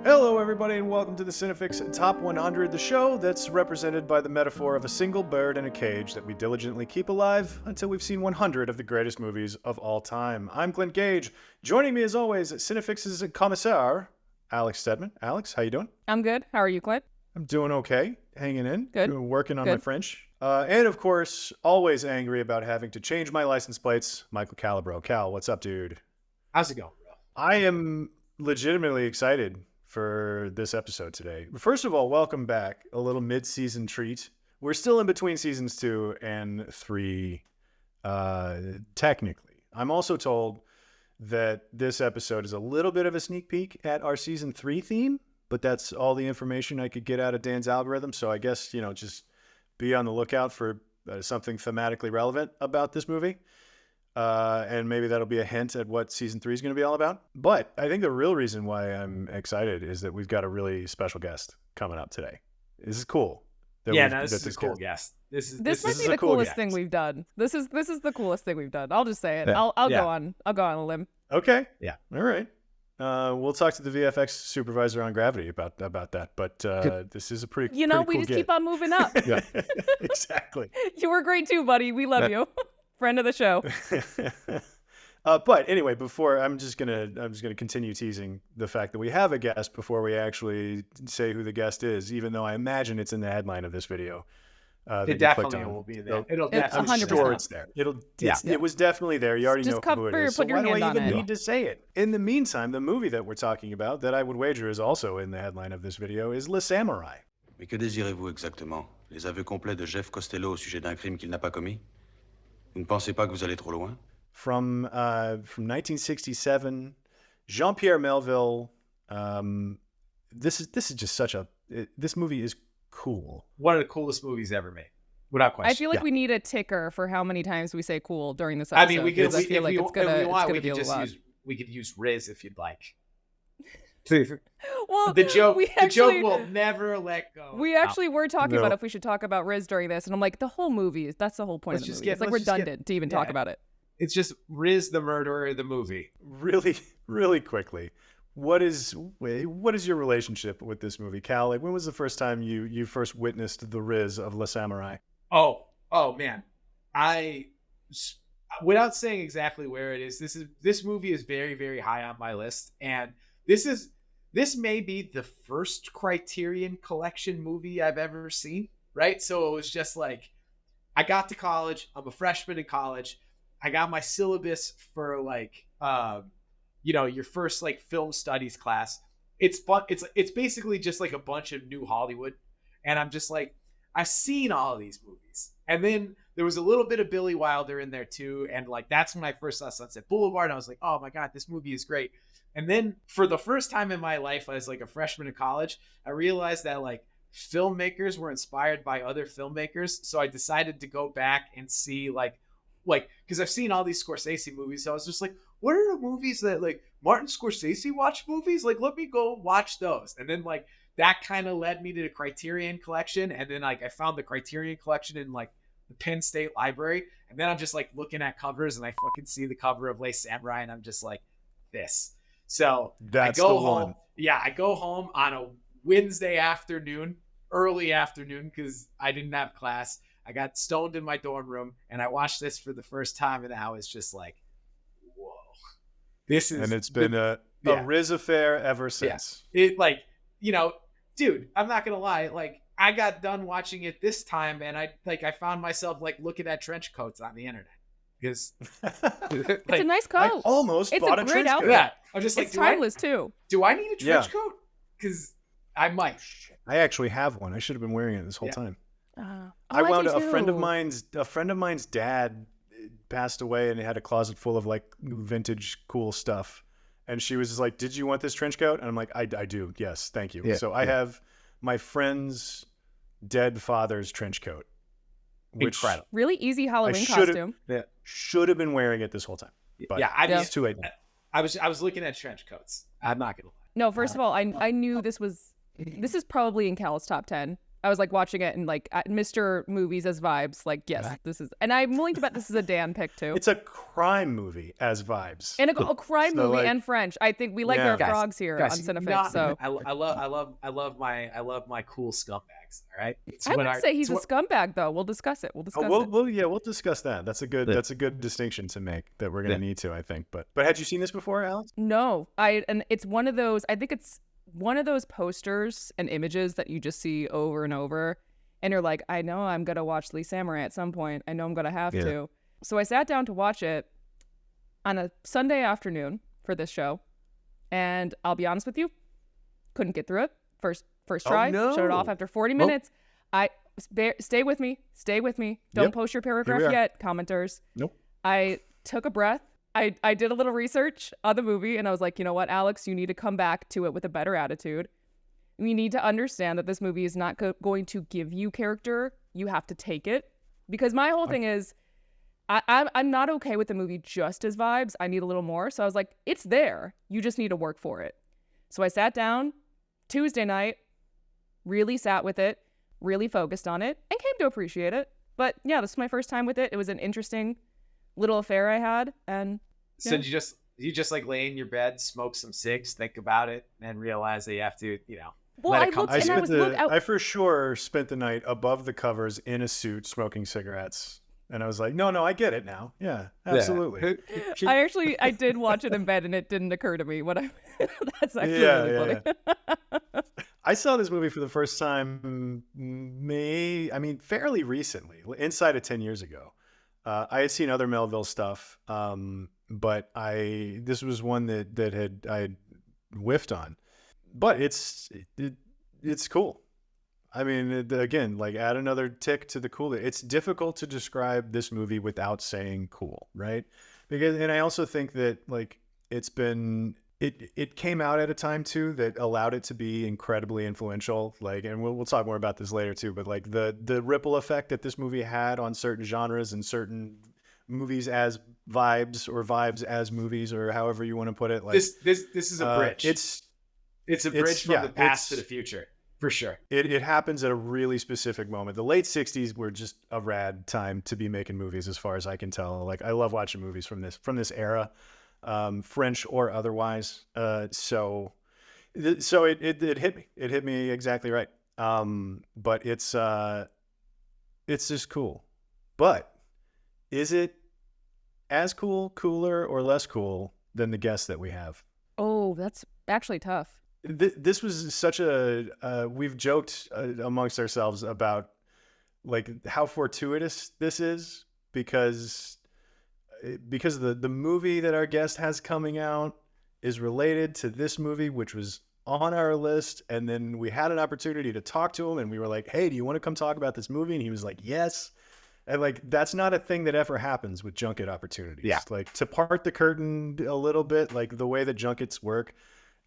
Hello, everybody, and welcome to the CineFix Top 100, the show that's represented by the metaphor of a single bird in a cage that we diligently keep alive until we've seen 100 of the greatest movies of all time. I'm Clint Gage. Joining me, as always, CineFix's commissaire, Alex Stedman. Alex, how you doing? I'm good. How are you, Clint? I'm doing okay, hanging in, Good. Working on my French. And, of course, always angry about having to change my license plates, Michael Calabro. Cal, what's up, dude? How's it going, bro? I am legitimately excited for this episode today. First of all, welcome back. A little mid-season treat. We're still in between seasons 2 and 3, technically. I'm also told that this episode is a little bit of a sneak peek at our season 3 theme, but that's all the information I could get out of Dan's algorithm. So I guess, just be on the lookout for something thematically relevant about this movie. And maybe that'll be a hint at what season 3 is going to be all about. But I think the real reason why I'm excited is that we've got a really special guest coming up today. This is cool. This is a cool guest. This might be the coolest thing we've done. This is the coolest thing we've done. I'll just say it. Yeah. I'll go on a limb. Okay. Yeah. All right. We'll talk to the VFX supervisor on Gravity about that. But this is a pretty we cool just get. keep on moving up. Yeah. Exactly. You were great too, buddy. We love you. Friend of the show. But anyway, I'm just gonna continue teasing the fact that we have a guest before we actually say who the guest is, even though I imagine it's in the headline of this video. It definitely will be there. I'm 100%. sure it's there. It was definitely there. You already Just know who it is. So put your why do hand I on even it. need to say it? In the meantime, the movie that we're talking about, that I would wager is also in the headline of this video, is Le Samouraï. Mais que désirez-vous exactement? Les aveux complets de Jeff Costello au sujet d'un crime qu'il n'a pas commis? Vous ne pensez pas que vous allez trop loin? From 1967, Jean Pierre Melville. This is just this movie is cool. One of the coolest movies ever made, without question. I feel like we need a ticker for how many times we say "cool" during this episode. I mean, we could. I feel like it's gonna be a lot. We could use Riz if you'd like. Well, the joke will never let go. We actually were talking about if we should talk about Riz during this, and I'm like, the whole movie that's the whole point of the movie. It's like redundant to even talk about it. It's just Riz the murderer of the movie. Really, really quickly, what is your relationship with this movie, Cal? Like, when was the first time you first witnessed the Riz of Le Samouraï? Oh man, without saying exactly where it is, this movie is very, very high on my list, and this may be the first Criterion Collection movie I've ever seen, right? So it was just like, I got to college. I'm a freshman in college. I got my syllabus for your first like film studies class. It's basically just like a bunch of new Hollywood. And I'm just like, I've seen all of these movies. And then there was a little bit of Billy Wilder in there too. And like, that's when I first saw Sunset Boulevard. And I was like, oh my God, this movie is great. And then for the first time in my life, as like a freshman in college, I realized that like filmmakers were inspired by other filmmakers. So I decided to go back and see like, because I've seen all these Scorsese movies. So I was just like, what are the movies that like Martin Scorsese watched movies? Like, let me go watch those. And then like, that kind of led me to the Criterion Collection. And then like, I found the Criterion Collection in like the Penn State Library. And then I'm just like looking at covers and I fucking see the cover of Le Samouraï and I'm just like, this. So that's I go the home. one. Yeah, I go home on a Wednesday afternoon, early afternoon, because I didn't have class. I got stoned in my dorm room and I watched this for the first time and I was just like, whoa. This is, and it's been a Riz affair ever since. Yeah. It like, dude, I'm not gonna lie. Like, I got done watching it this time and I found myself like looking at trench coats on the internet. Because it's a nice coat. I almost bought a great trench outfit. coat. Yeah, I'm just like, it's timeless too. Do I need a trench coat? Because I might. I actually have one. I should have been wearing it this whole time. I wound do up too. a friend of mine's dad passed away and he had a closet full of like vintage cool stuff. And she was just like, "Did you want this trench coat?" And I'm like, "I do. Yes, thank you." Yeah, so I have my friend's dead father's trench coat. Which incredible. Really easy Halloween costume. Yeah. Should have been wearing it this whole time. But it's too late. I was looking at trench coats. I'm not gonna lie. No, first of all, I knew this is probably in Cal's top 10 I was like watching it and like Mr. Movies as vibes. Like, yes, this is, and I'm willing to bet this is a Dan pick too. It's a crime movie as vibes, and a crime movie and French. I think we like our frogs here on CineFix. So I love my cool scumbags. All right. I wouldn't say he's a scumbag though. We'll discuss it. We'll discuss it. We'll discuss that. That's a good distinction to make that we're gonna need to, I think. But had you seen this before, Alex? No, and it's one of those. I think it's one of those posters and images that you just see over and over, and you're like, I know I'm gonna watch Lee Samurai at some point. I know I'm gonna have to. So I sat down to watch it on a Sunday afternoon for this show, and I'll be honest with you, couldn't get through it. First try, shut it off after 40 minutes. Stay with me. Don't post your paragraph yet, commenters. Nope. I took a breath. I did a little research on the movie, and I was like, you know what, Alex, you need to come back to it with a better attitude. We need to understand that this movie is not going to give you character. You have to take it. Because my whole thing is, I'm not okay with the movie just as vibes. I need a little more. So I was like, it's there. You just need to work for it. So I sat down Tuesday night, really sat with it, really focused on it, and came to appreciate it. But yeah, this is my first time with it. It was an interesting little affair I had. And so you just like lay in your bed, smoke some cigs, think about it, and realize that you have to, well, I for sure spent the night above the covers in a suit smoking cigarettes. And I was like, no, I get it now. Yeah, absolutely. Yeah. I did watch it in bed, and it didn't occur to me that's actually really funny. Yeah. I saw this movie for the first time, fairly recently, inside of 10 years ago. I had seen other Melville stuff, but this was one that I had whiffed on. But it's cool. I mean, again, like add another tick to the cool. It's difficult to describe this movie without saying cool, right? And I also think that like it came out at a time too that allowed it to be incredibly influential. Like, and we'll talk more about this later too. But like the ripple effect that this movie had on certain genres and certain movies as vibes or vibes as movies or however you want to put it. Like this is a bridge. It's a bridge from the past to the future. For sure. It happens at a really specific moment. The late 60s were just a rad time to be making movies as far as I can tell. Like I love watching movies from this era, French or otherwise. So it hit me. It hit me exactly right. But it's just cool. But is it as cool, cooler, or less cool than the guest that we have? Oh, that's actually tough. This was such we've joked amongst ourselves about like how fortuitous this is because the movie that our guest has coming out is related to this movie, which was on our list. And then we had an opportunity to talk to him and we were like, hey, do you want to come talk about this movie? And he was like, yes. And like, that's not a thing that ever happens with junket opportunities. Yeah. Like to part the curtain a little bit, like the way that junkets work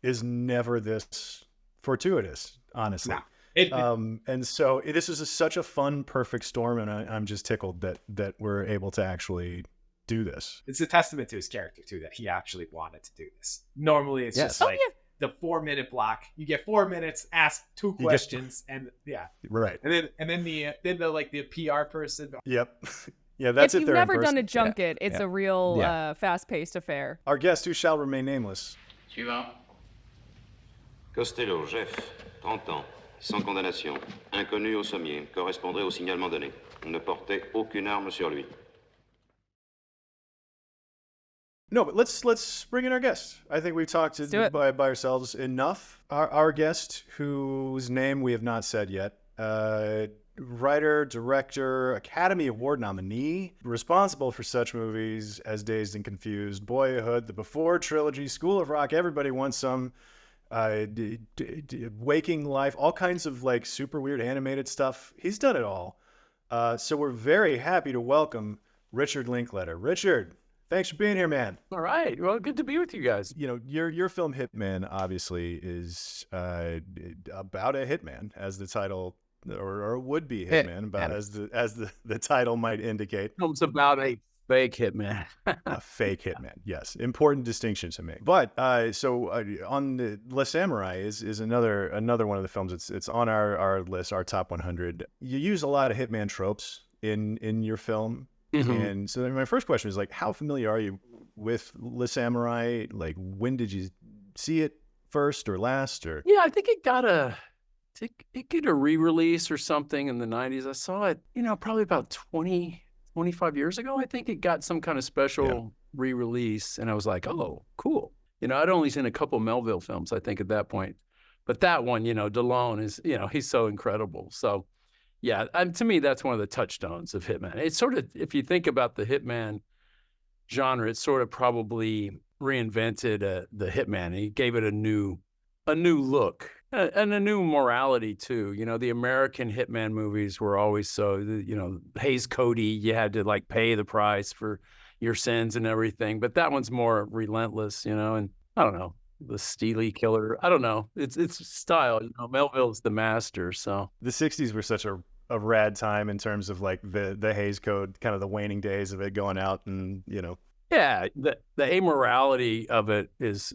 is never this fortuitous, honestly. No. And so this is such a fun, perfect storm, and I'm just tickled that we're able to actually do this. It's a testament to his character too that he actually wanted to do this. Normally, it's just the 4-minute block. You get 4 minutes, ask 2 questions, right. And then the PR person. Yep. Yeah, that's if you've never done a junket, it's a real fast-paced affair. Our guest, who shall remain nameless. Suivant. Costello, Jeff, 30 ans, sans condamnation, inconnu au sommier, correspondrait au signalement donné. Ne portait aucune arme sur lui. No, but let's bring in our guest. I think we've talked by ourselves enough. Our guest, whose name we have not said yet, writer, director, Academy Award nominee, responsible for such movies as Dazed and Confused, Boyhood, the Before trilogy, School of Rock, Everybody Wants Some, Waking Life, all kinds of like super weird animated stuff. He's done it all. So we're very happy to welcome Richard Linklater. Richard, thanks for being here, man. All right. Well, good to be with you guys. You know, your film Hitman obviously is about a hitman, as the title or would be hitman, about as the title might indicate. Film's about a fake hitman. A fake hitman. Yes, important distinction to make. But on the Le Samurai is another one of the films. It's on our list, our top 100. You use a lot of hitman tropes in your film, and so my first question is like, how familiar are you with Le Samurai? Like, when did you see it first or last? Or Yeah, I think it got a re-release or something in the 90s. I saw it, probably about 25 years ago. I think it got some kind of special re-release, and I was like, oh, cool. I'd only seen a couple Melville films, I think, at that point. But that one, DeLone is, he's so incredible. So, yeah, to me, that's one of the touchstones of Hitman. It's sort of, if you think about the Hitman genre, it sort of probably reinvented the Hitman. He gave it a new look and a new morality too. The American Hitman movies were always so, Hays Cody, you had to like pay the price for your sins and everything. But that one's more relentless, and I don't know, the steely killer. I don't know. It's style. Melville's the master. So the 60s were such a rad time in terms of like the Hays Code, kind of the waning days of it going out, and yeah, the amorality of it is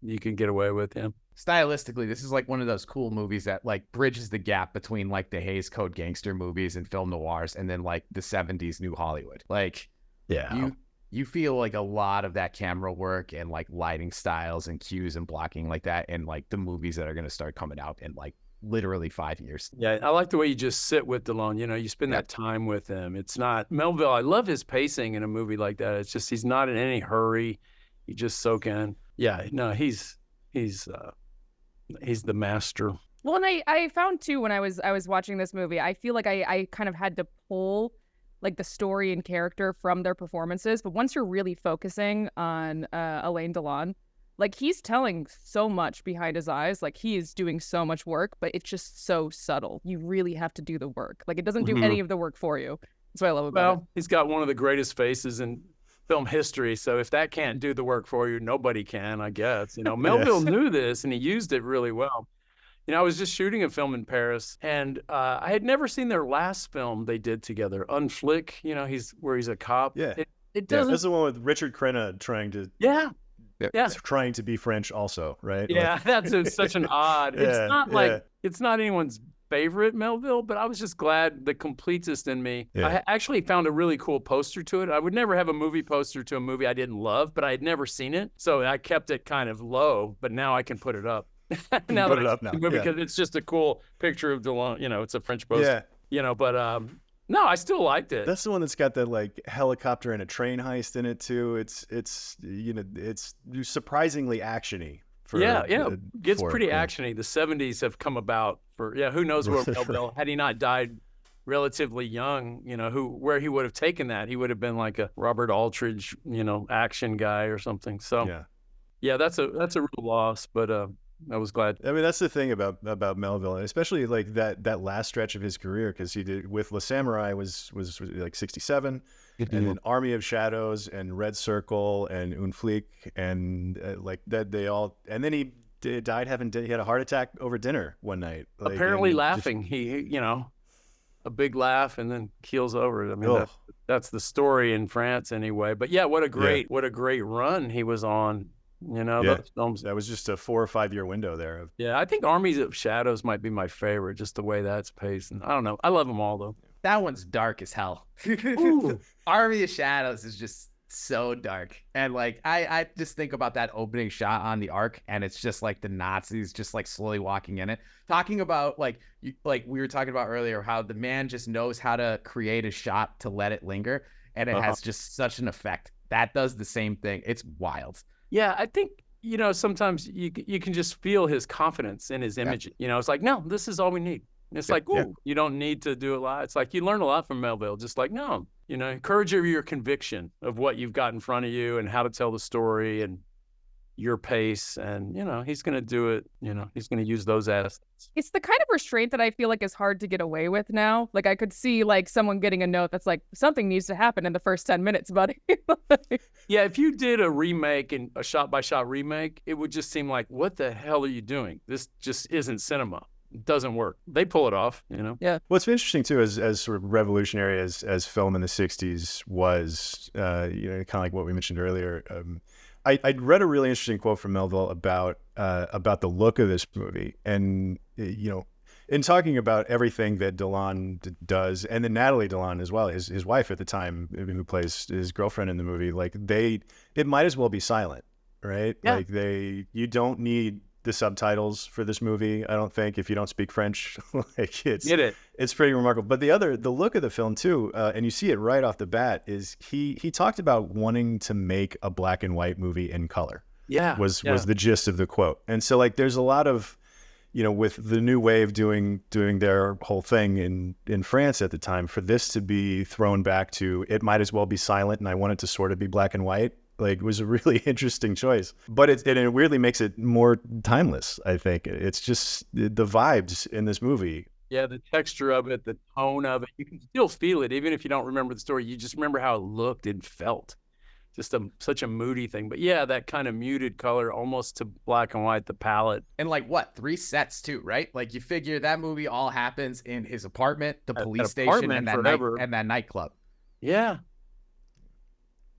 you can get away with. Stylistically, this is like one of those cool movies that like bridges the gap between like the Hays Code gangster movies and film noirs, and then like the 70s New Hollywood. Like, yeah, you feel like a lot of that camera work and like lighting styles and cues and blocking like that, and like the movies that are going to start coming out in like literally 5 years. Yeah, I like the way you just sit with DeLone. You spend that time with him. It's not Melville. I love his pacing in a movie like that. It's just he's not in any hurry. You just soak in. Yeah, no, he's the master. Well, and I found too when I was watching this movie, I feel like I kind of had to pull like the story and character from their performances. But once you're really focusing on Alain Delon, like he's telling so much behind his eyes. Like he is doing so much work, but it's just so subtle. You really have to do the work. Like it doesn't do any of the work for you. That's what I love about it. Well, he's got one of the greatest faces in film history. So if that can't do the work for you, nobody can, I guess. Melville knew this and he used it really well. I was just shooting a film in Paris, and I had never seen their last film they did together, Unflick. He's a cop. Yeah. It doesn't. That's the one with Richard Crenna trying to trying to be French also, right? Yeah, that's such an odd. It's not like it's not anyone's favorite Melville, but I was just glad the completist in me. I actually found a really cool poster to it. I would never have a movie poster to a movie I didn't love, but I had never seen it, so I kept it kind of low. But now I can put it up. Now put it up now because it's just a cool picture of DeLone. It's a French poster. But no, I still liked it. That's the one that's got that like helicopter and a train heist in it too. It's surprisingly actiony. Gets pretty actiony. The 70s have come about for who knows where Melville, had he not died relatively young, where he would have taken that. He would have been like a Robert Aldridge, action guy or something. So that's a real loss, but I was glad. I mean, that's the thing about Melville, and especially like that last stretch of his career, because he did with Le Samurai was like 67, and then Army of Shadows and Red Circle and Un Flic, and like that they all, and then he died he had a heart attack over dinner one night. Like, apparently laughing, he a big laugh and then keels over. I mean, that's the story in France anyway. But what a great run he was on. Those films. That was just a 4 or 5 year window there. I think Armies of Shadows might be my favorite, just the way that's paced. And I don't know. I love them all, though. That one's dark as hell. Army of Shadows is just so dark. And like, I just think about that opening shot on the Ark, and it's just like the Nazis just like slowly walking in it. Talking about like we were talking about earlier, how the man just knows how to create a shot to let it linger. And it has just such an effect. That does the same thing. It's wild. Yeah, I think, sometimes you can just feel his confidence in his image. It's like, no, this is all we need. And it's like, you don't need to do a lot. It's like you learn a lot from Melville. Just like, no, encourage your conviction of what you've got in front of you and how to tell the story and your pace. And, he's going to do it. He's going to use those assets. It's the kind of restraint that I feel like is hard to get away with now. Like I could see like someone getting a note that's like, something needs to happen in the first 10 minutes, buddy. Yeah, if you did a remake and a shot-by-shot remake, it would just seem like, what the hell are you doing? This just isn't cinema. It doesn't work. They pull it off, you know? Yeah. What's interesting too, as sort of revolutionary as film in the '60s was, kind of like what we mentioned earlier. I read a really interesting quote from Melville about the look of this movie, and in talking about everything that DeLon does, and then Natalie DeLon as well, his wife at the time, who plays his girlfriend in the movie, like it might as well be silent, right? Yeah. Like you don't need the subtitles for this movie, I don't think, if you don't speak French. Like it's pretty remarkable. But the look of the film too, and you see it right off the bat, is he talked about wanting to make a black and white movie in color. Was the gist of the quote. And so like there's a lot of, with the new wave doing their whole thing in France at the time, for this to be thrown back to it might as well be silent, and I want it to sort of be black and white, like, was a really interesting choice. But it weirdly makes it more timeless, I think. It's just the vibes in this movie. Yeah, the texture of it, the tone of it, you can still feel it. Even if you don't remember the story, you just remember how it looked and felt. Just such a moody thing. But yeah, that kind of muted color, almost to black and white, the palette. And like what, 3 sets too, right? Like you figure that movie all happens in his apartment, the police station, and that nightclub. Yeah.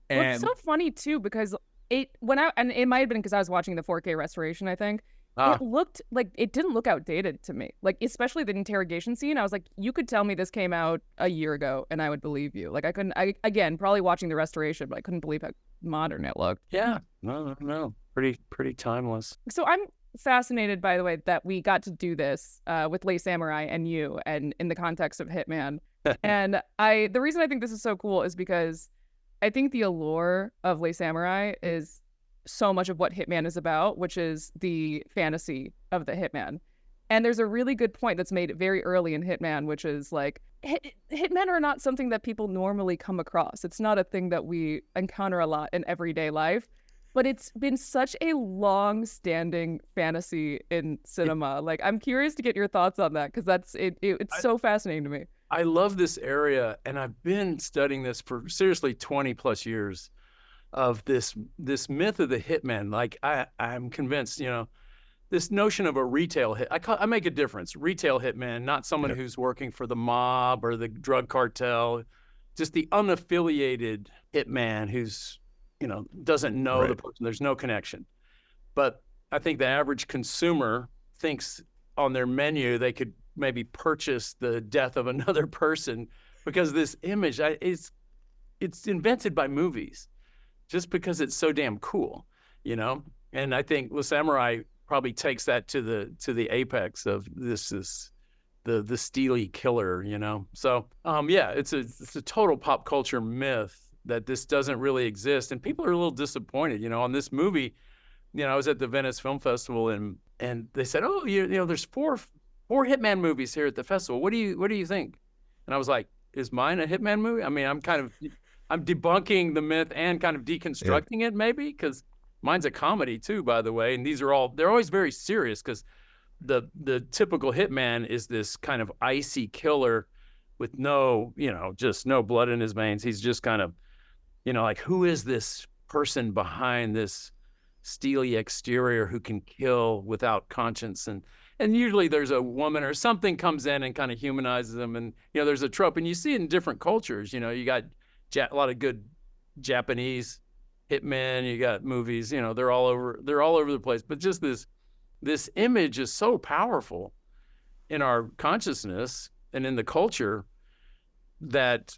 And well, it's so funny too, because it might have been because I was watching the 4K restoration, I think. It looked like, it didn't look outdated to me. Like, especially the interrogation scene, I was like, you could tell me this came out a year ago and I would believe you. Like, again, probably watching the restoration, but I couldn't believe how modern it looked. Yeah, no, pretty timeless. So I'm fascinated, by the way, that we got to do this with Les Samurai and you, and in the context of Hitman. And the reason I think this is so cool is because I think the allure of Les Samurai is so much of what Hitman is about, which is the fantasy of the Hitman. And there's a really good point that's made very early in Hitman, which is like, Hitmen are not something that people normally come across. It's not a thing that we encounter a lot in everyday life, but it's been such a long-standing fantasy in cinema. Like, I'm curious to get your thoughts on that, because it's so fascinating to me. I love this area, and I've been studying this for seriously 20 plus years, of this myth of the hitman. Like, I'm convinced, this notion of a retail hit, I make a difference. Retail hitman, not someone who's working for the mob or the drug cartel, just the unaffiliated hitman who's, doesn't know the person. There's no connection. But I think the average consumer thinks on their menu they could maybe purchase the death of another person, because this image, it's invented by movies just because it's so damn cool, And I think Le Samurai probably takes that to the apex of this is the steely killer, So it's a total pop culture myth that this doesn't really exist, and people are a little disappointed, on this movie. I was at the Venice Film Festival, and they said, oh, there's four Hitman movies here at the festival. What do you think? And I was like, is mine a Hitman movie? I mean, I'm debunking the myth and kind of deconstructing it, maybe, because mine's a comedy too, by the way. And they're always very serious, because the typical Hitman is this kind of icy killer with no, just no blood in his veins. He's just kind of, like, who is this person behind this steely exterior who can kill without conscience? And usually there's a woman or something comes in and kind of humanizes them. And, there's a trope, and you see it in different cultures. You got a lot of good Japanese hitmen, you got movies, they're all over the place. But just this image is so powerful in our consciousness and in the culture that,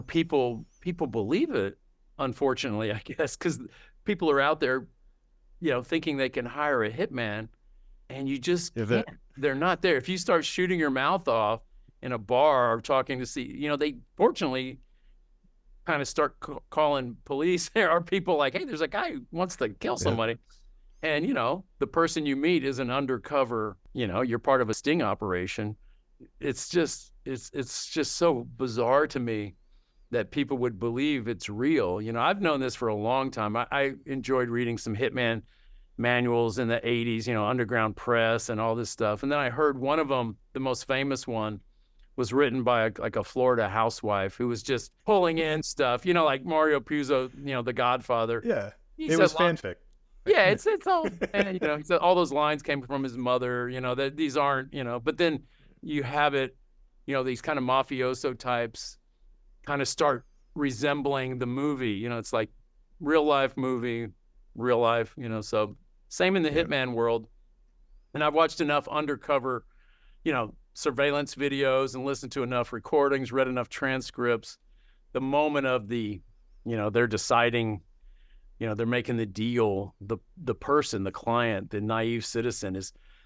people believe it, unfortunately, I guess, because people are out there, thinking they can hire a hitman, and you just can't. They're not there. If you start shooting your mouth off in a bar or talking to they fortunately kind of start calling police. There are people like, hey, there's a guy who wants to kill somebody. And, the person you meet is an undercover, you're part of a sting operation. It's just so bizarre to me that people would believe it's real. I've known this for a long time. I enjoyed reading some hitman manuals in the 80s, underground press and all this stuff. And then I heard one of them, the most famous one, was written by a Florida housewife who was just pulling in stuff, like Mario Puzo, The Godfather. Yeah, it was fanfic. Yeah, it's all, and, he said all those lines came from his mother, that these aren't, but then you have it, these kind of mafioso types kind of start resembling the movie, it's like real life movie, real life, so same in the hitman world. And I've watched enough undercover, surveillance videos and listened to enough recordings, read enough transcripts. The moment of they're deciding, they're making the deal, the person, the client, the naive citizen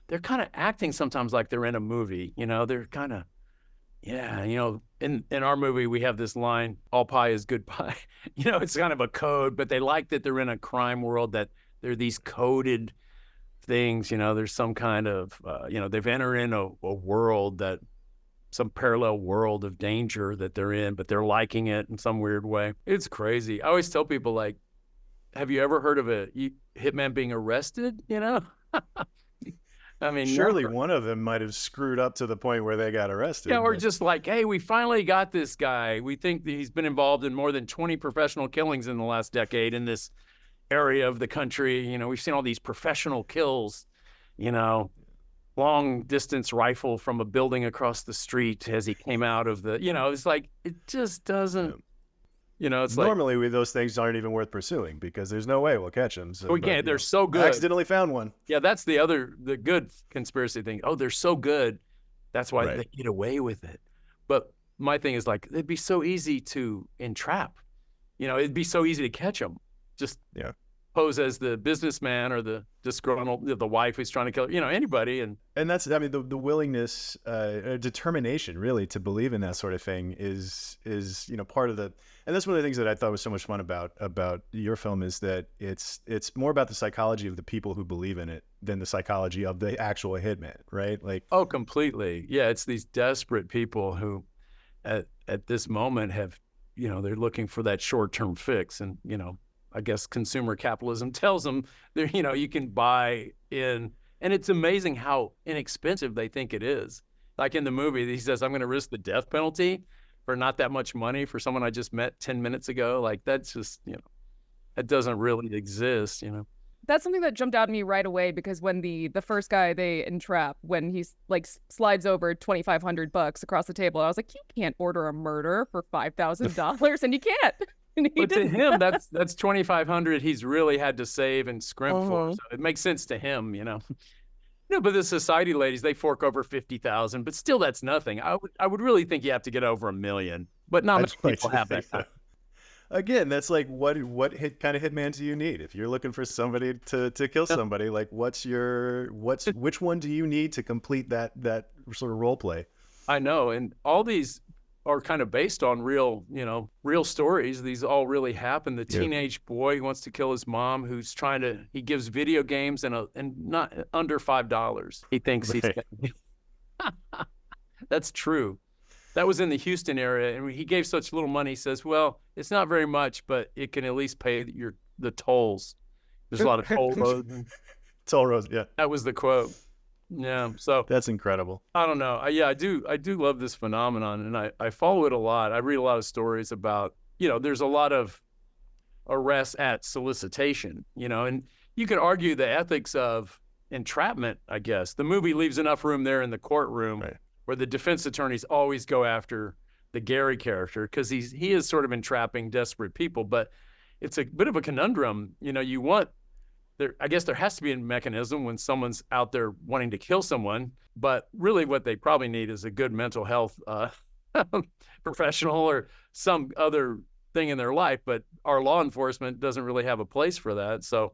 they're kind of acting sometimes like they're in a movie, they're kind of, in our movie, we have this line, all pie is good pie. It's kind of a code, but they like that they're in a crime world, that there are these coded things, there's some kind of, they've entered in a world that, some parallel world of danger that they're in, but they're liking it in some weird way. It's crazy. I always tell people, like, have you ever heard of a hitman being arrested? I mean, surely never. One of them might have screwed up to the point where they got arrested. Or just like, hey, we finally got this guy. We think that he's been involved in more than 20 professional killings in the last decade in this area of the country. We've seen all these professional kills, long distance rifle from a building across the street as he came out of the, it's like, it just doesn't, it's normally those things aren't even worth pursuing because there's no way we'll catch them. So, they're so good. Accidentally found one. Yeah, that's the good conspiracy thing. Oh, they're so good. That's why they get away with it. But my thing is, like, it'd be so easy to entrap. It'd be so easy to catch them. Just pose as the businessman or the disgruntled, the wife who's trying to kill, anybody. And that's, the willingness, determination really to believe in that sort of thing is, part of the, and that's one of the things that I thought was so much fun about your film is that it's more about the psychology of the people who believe in it than the psychology of the actual hitman, right? Like, oh, completely. Yeah. It's these desperate people who at this moment have, they're looking for that short-term fix. And, I guess consumer capitalism tells them that, you can buy in, and it's amazing how inexpensive they think it is. Like in the movie, he says, I'm going to risk the death penalty for not that much money for someone I just met 10 minutes ago. Like, that's just, that doesn't really exist, That's something that jumped out at me right away, because when the first guy they entrap, when he's like slides over $2,500 across the table, I was like, you can't order a murder for $5,000, and you can't. But to him, that's $2,500 he's really had to save and scrimp for. So it makes sense to him, but the society ladies, they fork over $50,000, but still that's nothing. I would really think you have to get over $1 million, but not many people have that. So. Again, that's like what kind of hitman do you need? If you're looking for somebody to kill somebody, like which one do you need to complete that sort of role play? I know, and all these are kind of based on real stories. These all really happen. The teenage boy who wants to kill his mom, who's he gives video games and not under $5. He thinks he's that's true. That was in the Houston area, and he gave such little money. He says, well, it's not very much, but it can at least pay the tolls. There's a lot of toll roads. Toll roads, yeah. That was the quote. Yeah, so that's incredible. I don't know. I do love this phenomenon, and I follow it a lot. I read a lot of stories about, there's a lot of arrests at solicitation, and you could argue the ethics of entrapment, I guess. The movie leaves enough room there in the courtroom where the defense attorneys always go after the Gary character because he is sort of entrapping desperate people, but it's a bit of a conundrum. You want I guess there has to be a mechanism when someone's out there wanting to kill someone, but really what they probably need is a good mental health professional or some other thing in their life. But our law enforcement doesn't really have a place for that. So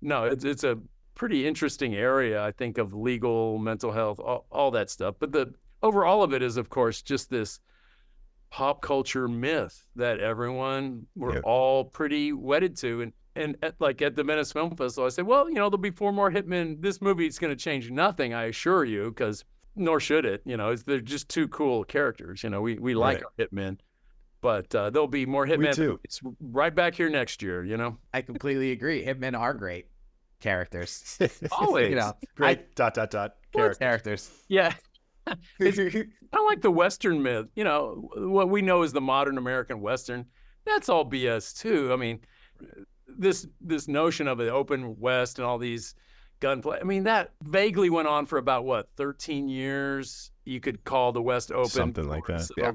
no, it's a pretty interesting area, I think, of legal, mental health, all that stuff. But the overall of it is, of course, just this pop culture myth that we're all pretty wedded to. And at the Venice Film Festival, I said, well, there'll be 4 more hitmen. This movie is going to change nothing, I assure you, because nor should it. They're just 2 cool characters. We like our hitmen, but there'll be more hitmen. We too. It's right back here next year. I completely agree. Hitmen are great characters. Always. Great ... characters. Yeah. It's kind of like the Western myth. What we know is the modern American Western. That's all BS too. I mean, this notion of an open West and all these gunplay. I mean, that vaguely went on for about 13 years. You could call the West open, something like that. Yeah.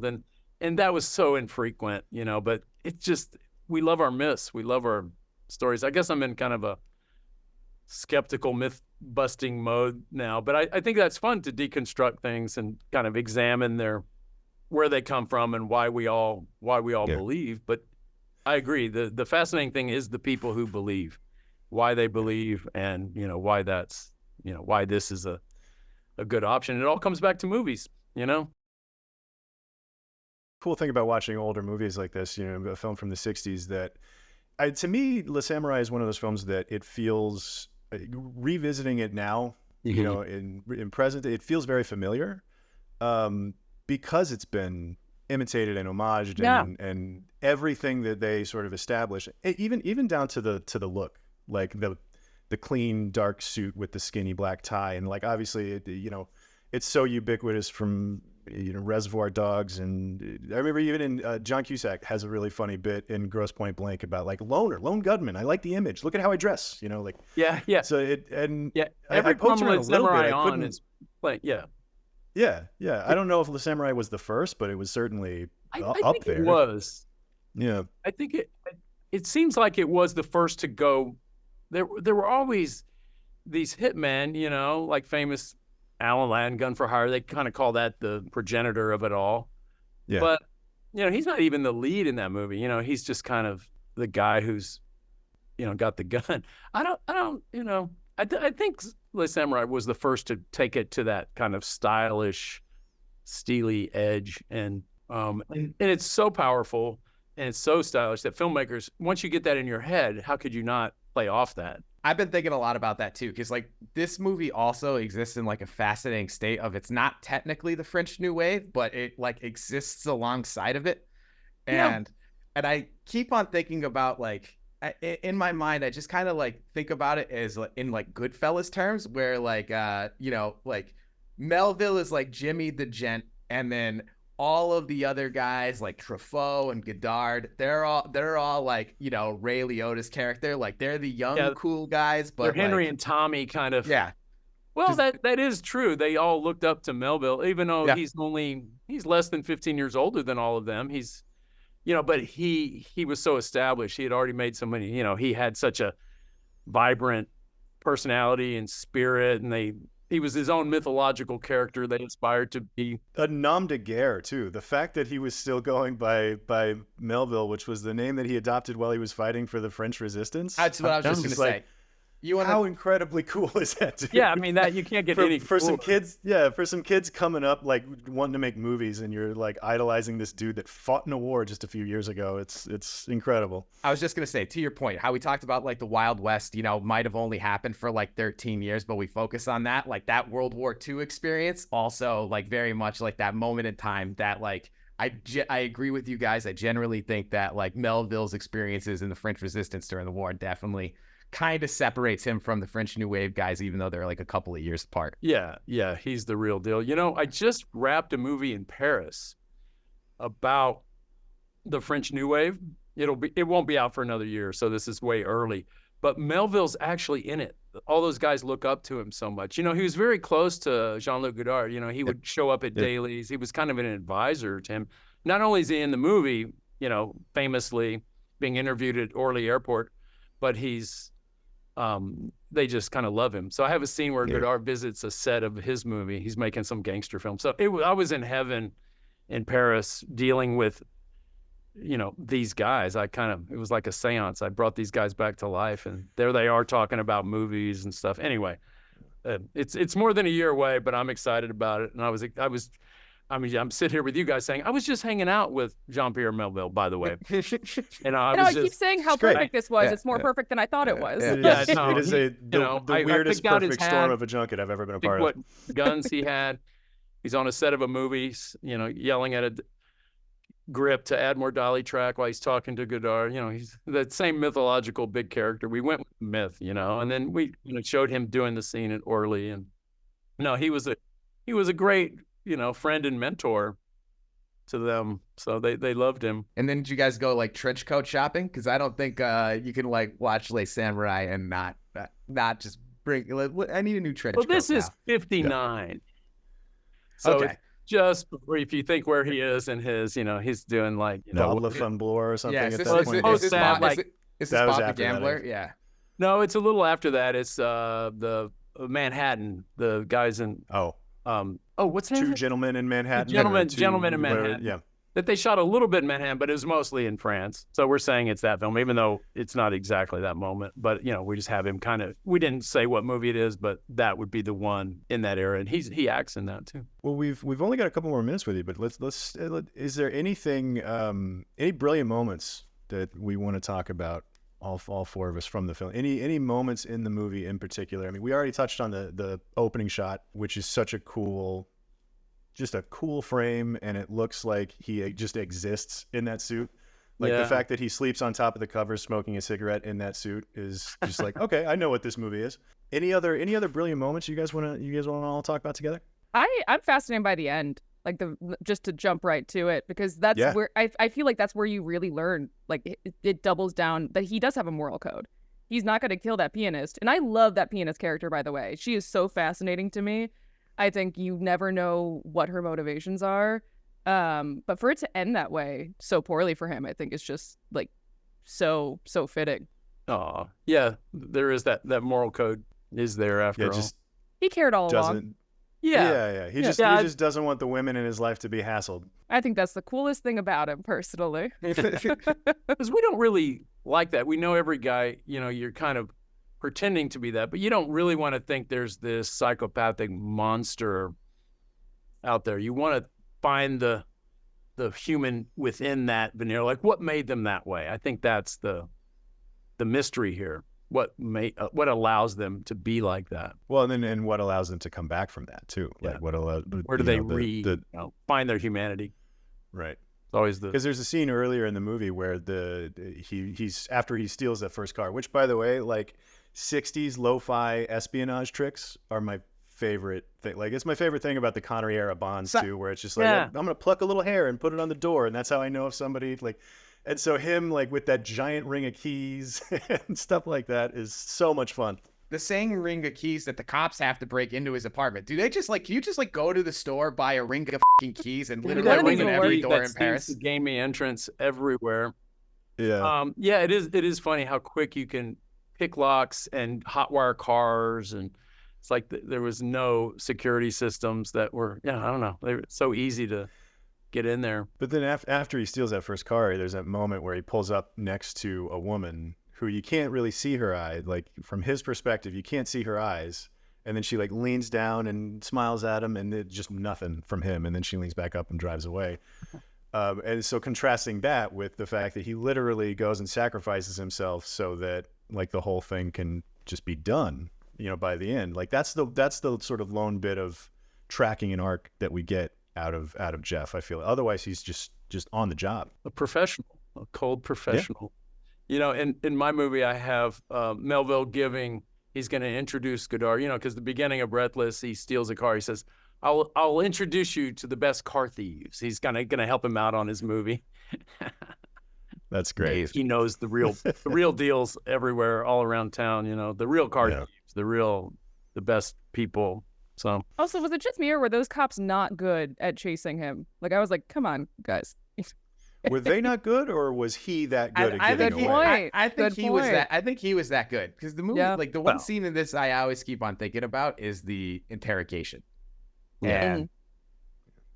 And that was so infrequent, But it's just, we love our myths, we love our stories. I guess I'm in kind of a skeptical myth busting mode now, but I think that's fun to deconstruct things and kind of examine where they come from and why we all believe. But I agree, the fascinating thing is the people who believe, why they believe, and why that's why this is a good option. It all comes back to movies. Cool thing about watching older movies like this, a film from the 60s, that to me, Le Samouraï is one of those films that it feels, revisiting it now, in present, it feels very familiar, because it's been imitated and homaged, and everything that they sort of establish, even down to the look, like the clean dark suit with the skinny black tie, and like obviously it's so ubiquitous from Reservoir Dogs, and I remember even in John Cusack has a really funny bit in Grosse Pointe Blank about like lone gunman. I like the image. Look at how I dress. So Every I poked around a little bit. I couldn't. Is like yeah. I don't know if Le Samouraï was the first, but it was certainly up think there. It was. Yeah. I think it seems like it was the first to go. There were always these hitmen, like famous Alan Ladd, Gun for Hire. They kind of call that the progenitor of it all. Yeah. But he's not even the lead in that movie. He's just kind of the guy who's got the gun. I think Le Samouraï was the first to take it to that kind of stylish, steely edge, and it's so powerful and it's so stylish that filmmakers, once you get that in your head, how could you not play off that? I've been thinking a lot about that too, because like this movie also exists in like a fascinating state of, it's not technically the French New Wave, but it like exists alongside of it, and I keep on thinking about like, in my mind, I just kind of like think about it as like, in like Goodfellas terms, where like like Melville is like Jimmy the Gent, and then all of the other guys like Truffaut and Godard, they're all like Ray Liotta's character, like they're the young cool guys, but they're Henry and Tommy kind of. Yeah. Well, that is true. They all looked up to Melville, even though he's less than 15 years older than all of them. He's but he was so established. He had already made so many, he had such a vibrant personality and spirit, and he was his own mythological character they inspired to be. A nom-de-guerre, too. The fact that he was still going by Melville, which was the name that he adopted while he was fighting for the French resistance. That's what I was just going to say. How incredibly cool is that, dude? Yeah, I mean, that you can't get for some kids. Yeah, for some kids coming up, like wanting to make movies, and you're like idolizing this dude that fought in a war just a few years ago. It's incredible. I was just gonna say, to your point, how we talked about like the Wild West, might have only happened for like 13 years, but we focus on that, like that World War II experience, also like very much like that moment in time that like. I agree with you guys. I generally think that like Melville's experiences in the French Resistance during the war definitely kind of separates him from the French New Wave guys, even though they're like a couple of years apart. Yeah, he's the real deal. I just wrapped a movie in Paris about the French New Wave. It won't be out for another year, so this is way early. But Melville's actually in it. All those guys look up to him so much. He was very close to Jean-Luc Godard. He would show up at dailies. He was kind of an advisor to him. Not only is he in the movie, famously being interviewed at Orly Airport, but he's they just kind of love him. So I have a scene where Godard visits a set of his movie. He's making some gangster film. So I was in heaven in Paris dealing with, these guys. It was like a seance. I brought these guys back to life, and there they are talking about movies and stuff. Anyway, it's more than a year away, but I'm excited about it. And I'm sitting here with you guys saying, I was just hanging out with Jean Pierre Melville, by the way. And I keep saying how perfect this was. It's more perfect than I thought it was. It is the weirdest perfect storm of a junket I've ever been a part of. What guns he had. He's on a set of a movie, yelling at a grip to add more dolly track while he's talking to Godard. He's that same mythological big character. We went with myth, and then we showed him doing the scene at Orly. And he was a great, friend and mentor. to them, so they loved him. And then did you guys go like trench coat shopping? Because I don't think you can like watch like Samurai and not just bring. Like, I need a new trench coat. Well, this is 59. So Okay. it's just before, if you think where he is in his, he's doing like, Bob Le Fun Bloor or something Yeah, at is that this, point. is this Post-that, Bob, is this that was Bob the after that, I Gambler? think. Yeah. No, it's a little after that. It's the Manhattan, the guys in what's that? Two Gentlemen in Manhattan. Gentlemen in Manhattan. Yeah. That they shot a little bit in Manhattan, but it was mostly in France. So we're saying it's that film, even though it's not exactly that moment. But we just have him we didn't say what movie it is, but that would be the one in that era, and he acts in that too. Well, we've only got a couple more minutes with you, but let's is there anything, any brilliant moments that we want to talk about? All four of us from the film. Any moments in the movie in particular? I mean, we already touched on the opening shot, which is such a cool frame, and it looks like he just exists in that suit. Like the fact that he sleeps on top of the covers smoking a cigarette in that suit is just like, okay, I know what this movie is. Any other brilliant moments you guys want to all talk about together? I'm fascinated by the end, like just to jump right to it, because that's where I feel like that's where you really learn, like it doubles down that he does have a moral code. He's not going to kill that pianist. And I love that pianist character, by the way. She is so fascinating to me. I think you never know what her motivations are. But for it to end that way so poorly for him, I think it's just like so fitting. Oh, yeah, there is that moral code is there after all. He cared all along. Yeah. He just doesn't want the women in his life to be hassled. I think that's the coolest thing about him, personally. Because we don't really like that. We know every guy, you're kind of pretending to be that, but you don't really want to think there's this psychopathic monster out there. You want to find the human within that veneer, like what made them that way. I think that's the mystery here. What allows them to be like that? Well, and what allows them to come back from that too? Yeah. Like what allows? Where do they find their humanity? Right. It's always because there's a scene earlier in the movie where he's after he steals that first car, which by the way, like 60s lo-fi espionage tricks are my favorite thing. Like it's my favorite thing about the Connery era Bonds too, where it's just like I'm gonna pluck a little hair and put it on the door, and that's how I know if somebody like. And so him like with that giant ring of keys and stuff like that is so much fun. The same ring of keys that the cops have to break into his apartment. Do they just like, can you just like go to the store, buy a ring of fucking keys and literally open every door in Paris? The gaming entrance everywhere. Yeah. It is funny how quick you can pick locks and hotwire cars, and it's like there was no security systems that were, I don't know. They were so easy to get in there. But then after he steals that first car, there's that moment where he pulls up next to a woman who you can't really see her eye. Like from his perspective, you can't see her eyes. And then she like leans down and smiles at him, and it just nothing from him. And then she leans back up and drives away. And so contrasting that with the fact that he literally goes and sacrifices himself so that like the whole thing can just be done, by the end. Like that's the sort of lone bit of tracking an arc that we get out of Jeff, I feel. Otherwise he's just on the job. A professional, a cold professional. Yeah. In my movie I have Melville he's going to introduce Godard, because the beginning of Breathless, he steals a car. He says, I'll introduce you to the best car thieves. He's going to help him out on his movie. That's great. He knows the real deals everywhere, all around town, the real car thieves, the best people. So also, was it just me or were those cops not good at chasing him? Like I was like, come on, guys. Were they not good, or was he that good at getting away? I think he was that. I think he was that good because the movie, like the one scene in this, I always keep on thinking about is the interrogation, and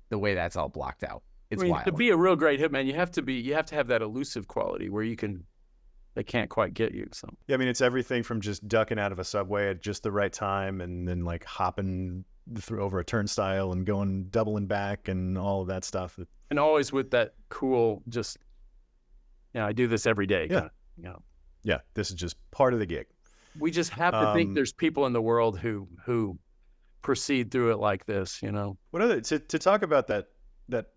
the way that's all blocked out. It's wild. To be a real great hitman, you have to have that elusive quality where they can't quite get you. So yeah, I mean, it's everything from just ducking out of a subway at just the right time, and then like hopping over a turnstile and going doubling back and all of that stuff. And always with that cool, just I do this every day. Yeah, yeah, this is just part of the gig. We just have to think there's people in the world who proceed through it like this. What other to talk about that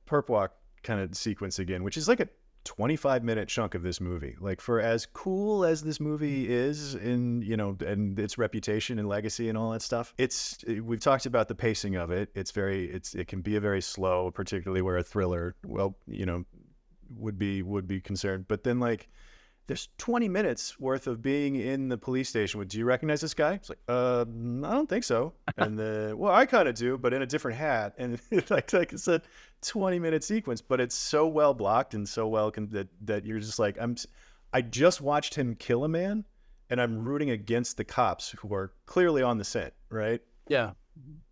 perp walk kind of sequence again, which is like a 25-minute chunk of this movie. Like, for as cool as this movie is in, you know, and its reputation and legacy and all that stuff, we've talked about the pacing of it. It can be a very slow, particularly where a thriller, well, you know, would be concerned. But then, like, there's 20 minutes worth of being in the police station with, do you recognize this guy? It's like, I don't think so. And well, I kind of do, but in a different hat. And like it's a 20-minute sequence, but it's so well blocked and so well that you're just like, I just watched him kill a man, and I'm rooting against the cops who are clearly on the scent, right? Yeah,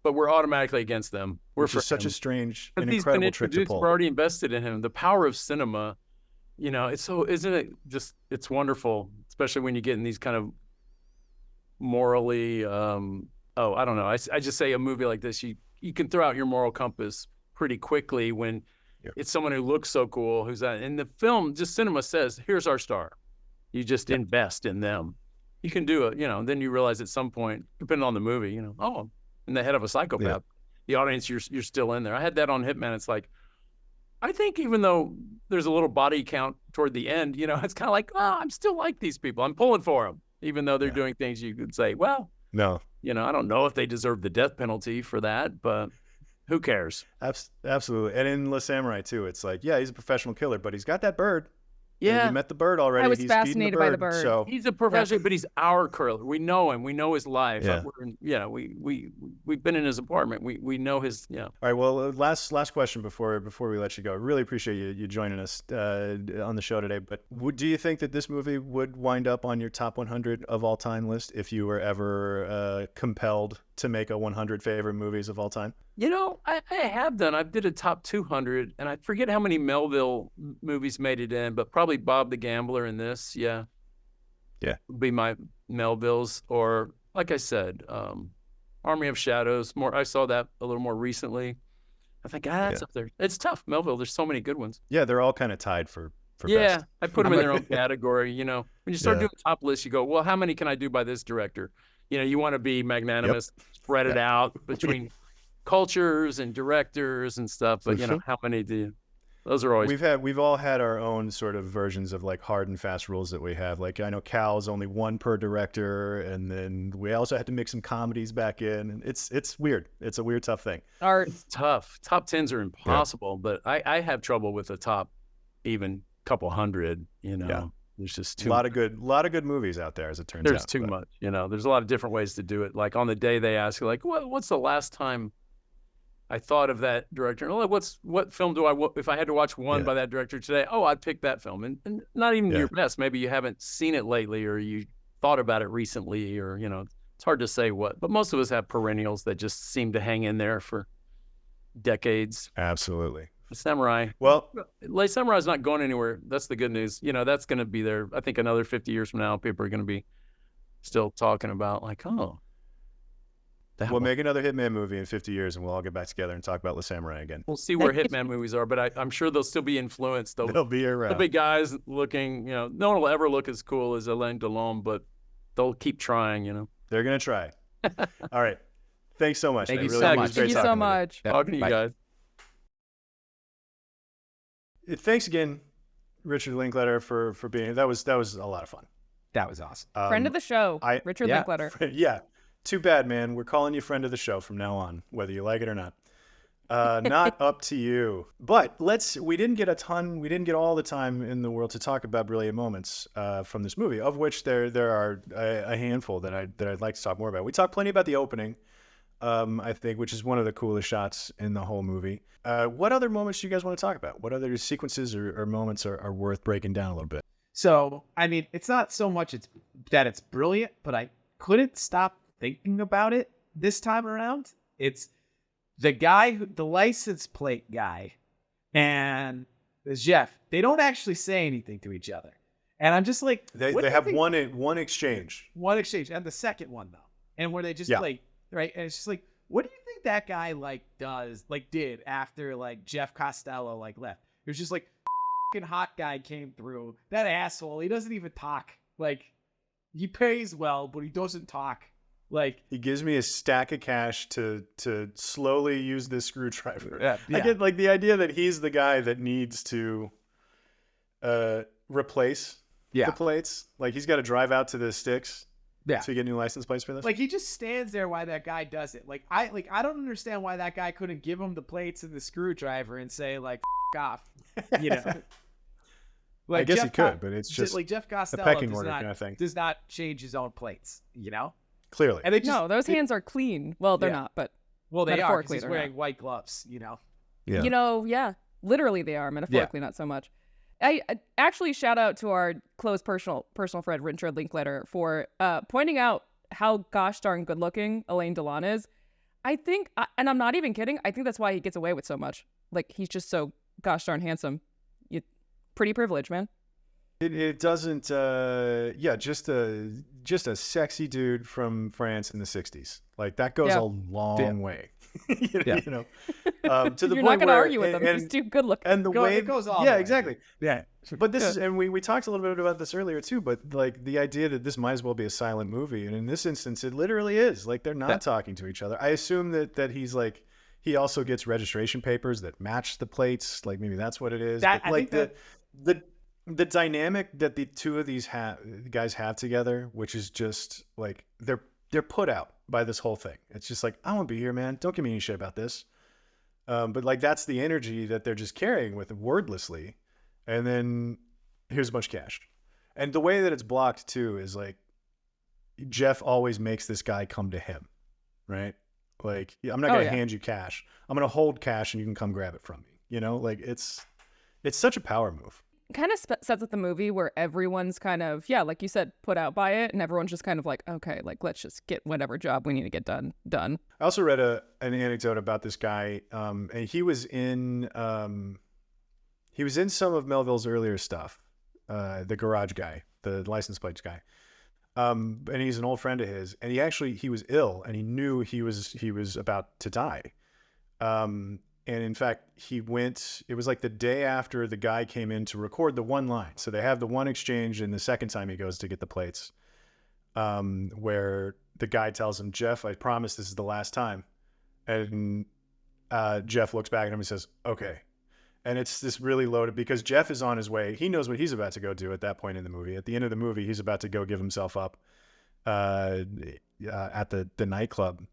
but we're automatically against them. We're Which is such a strange and he's incredible been trick to introduced, pull. we're already invested in him. The power of cinema. You know, it's so, isn't it just, it's wonderful, especially when you get in these kind of morally, I don't know. I just say a movie like this, you can throw out your moral compass pretty quickly when it's someone who looks so cool, who's that. In the film, just cinema says, here's our star. You just invest in them. You can do it, you know, and then you realize at some point, depending on the movie, you know, oh, in the head of a psychopath, the audience, you're still in there. I had that on Hitman. It's like, I think even though there's a little body count toward the end, you know, it's kind of like, oh, I'm still like these people. I'm pulling for them, even though they're doing things you could say, well, no, you know, I don't know if they deserve the death penalty for that, but who cares? Absolutely. And in Le Samurai too, it's like, yeah, he's a professional killer, but he's got that bird. Yeah. You met the bird already. I was He's fascinated by the bird. So He's a professional, but he's our killer. We know him. We know his life. Yeah. We've been in his apartment. We know his, All right. Well, last question before we let you go. I really appreciate you joining us on the show today. But do you think that this movie would wind up on your top 100 of all time list if you were ever compelled to make a 100 favorite movies of all time? You know, I have done. I did a top 200, and I forget how many Melville movies made it in, but probably Bob the Gambler in this. Yeah. Would be my Melvilles, or like I said, Army of Shadows. I saw that a little more recently. I think that's up there. It's tough, Melville. There's so many good ones. Yeah, they're all kind of tied for best. I put them in their own category. You know, when you start doing top lists, you go, well, how many can I do by this director? You know, you want to be magnanimous, spread it out between cultures and directors and stuff, but you know, how many do you? Those are always we've all had our own sort of versions of like hard and fast rules that we have. Like, I know Cal's only one per director, and then we also had to mix some comedies back in, and it's weird. It's a weird, tough thing. It's tough. Top 10s are impossible, but I have trouble with the top even couple hundred, you know. There's just too much. A lot of good movies out there, as it turns out. There's too much, you know. There's a lot of different ways to do it. Like on the day they ask, like, what's the last time I thought of that director? Oh, what film if I had to watch one by that director today? Oh, I'd pick that film. And not even your best. Maybe you haven't seen it lately, or you thought about it recently, or, you know, it's hard to say what. But most of us have perennials that just seem to hang in there for decades. Absolutely. Samurai. Well, Le Samurai's not going anywhere. That's the good news. You know, that's going to be there. I think another 50 years from now, people are going to be still talking about like, oh. We'll make another Hitman movie in 50 years, and we'll all get back together and talk about Le Samurai again. We'll see where Hitman movies are, but I'm sure they'll still be influenced. They'll be around. The big guys looking, you know, no one will ever look as cool as Alain Delon, but they'll keep trying, you know. They're going to try. All right. Thanks so much. Thank you really so was much. great Thank you so talking with much. Talking to you guys. Thanks again, Richard Linklater, for being here. That was a lot of fun. That was awesome. Friend of the show, Richard Linklater. Yeah. Too bad, man. We're calling you friend of the show from now on, whether you like it or not. Not up to you. But we didn't get all the time in the world to talk about brilliant moments from this movie, of which there are a handful that I'd like to talk more about. We talked plenty about the opening, I think, which is one of the coolest shots in the whole movie. What other moments do you guys want to talk about? What other sequences or moments are worth breaking down a little bit? So, I mean, it's not so much that it's brilliant, but I couldn't stop thinking about it this time around. It's the guy, the license plate guy, and Jeff. They don't actually say anything to each other, and I'm just like, they have one exchange, and the second one though, and where they just like, right, and it's just like, what do you think that guy did after like Jeff Costello left? It was just like, fucking hot guy came through. That asshole, he doesn't even talk. Like, he pays well, but he doesn't talk. Like, he gives me a stack of cash to slowly use this screwdriver. Yeah. I get like the idea that he's the guy that needs to replace the plates. Like he's got to drive out to the sticks to get new license plates for this. Like he just stands there while that guy does it. Like I don't understand why that guy couldn't give him the plates and the screwdriver and say like F off. You know. Like I guess he could, but it's just like Jeff Costello pecking order kind of thing. Does not change his own plates, you know? Clearly. And they just, no, those hands are clean. Well, they're not, but well, they are. 'Cause metaphorically he's wearing white gloves, you know. Yeah. You know, literally they are. Metaphorically, not so much. I actually shout out to our close personal friend Richard Linklater for pointing out how gosh darn good looking Alain Delon is. I think, and I'm not even kidding, I think that's why he gets away with so much. Like he's just so gosh darn handsome. Pretty privilege, man. It doesn't just a sexy dude from France in the 60s. Like that goes a long way. you know. To the You're point not gonna where, argue with him. He's too good looking. And the way it goes all the way. exactly. Yeah. But this is, and we talked a little bit about this earlier too, but like the idea that this might as well be a silent movie, and in this instance it literally is. Like they're not talking to each other. I assume that he's like, he also gets registration papers that match the plates. Like maybe that's what it is. That, but like the dynamic that the two of these guys have together, which is just like they're put out by this whole thing. It's just like, I won't be here, man. Don't give me any shit about this. But like that's the energy that they're just carrying with wordlessly. And then here's a bunch of cash. And the way that it's blocked too is like Jeff always makes this guy come to him, right? Like, I'm not going to hand you cash. I'm going to hold cash and you can come grab it from me. You know, like it's such a power move. Kind of sets up the movie where everyone's kind of, like you said, put out by it, and everyone's just kind of like, okay, like let's just get whatever job we need to get done. I also read an anecdote about this guy, and he was in some of Melville's earlier stuff, the garage guy, the license plates guy, and he's an old friend of his, and he was ill, and he knew he was about to die. And in fact, it was like the day after the guy came in to record the one line. So they have the one exchange, and the second time he goes to get the plates, where the guy tells him, Jeff, I promise this is the last time. And Jeff looks back at him and says, okay. And it's this really loaded, because Jeff is on his way. He knows what he's about to go do at that point in the movie. At the end of the movie, he's about to go give himself up at the nightclub.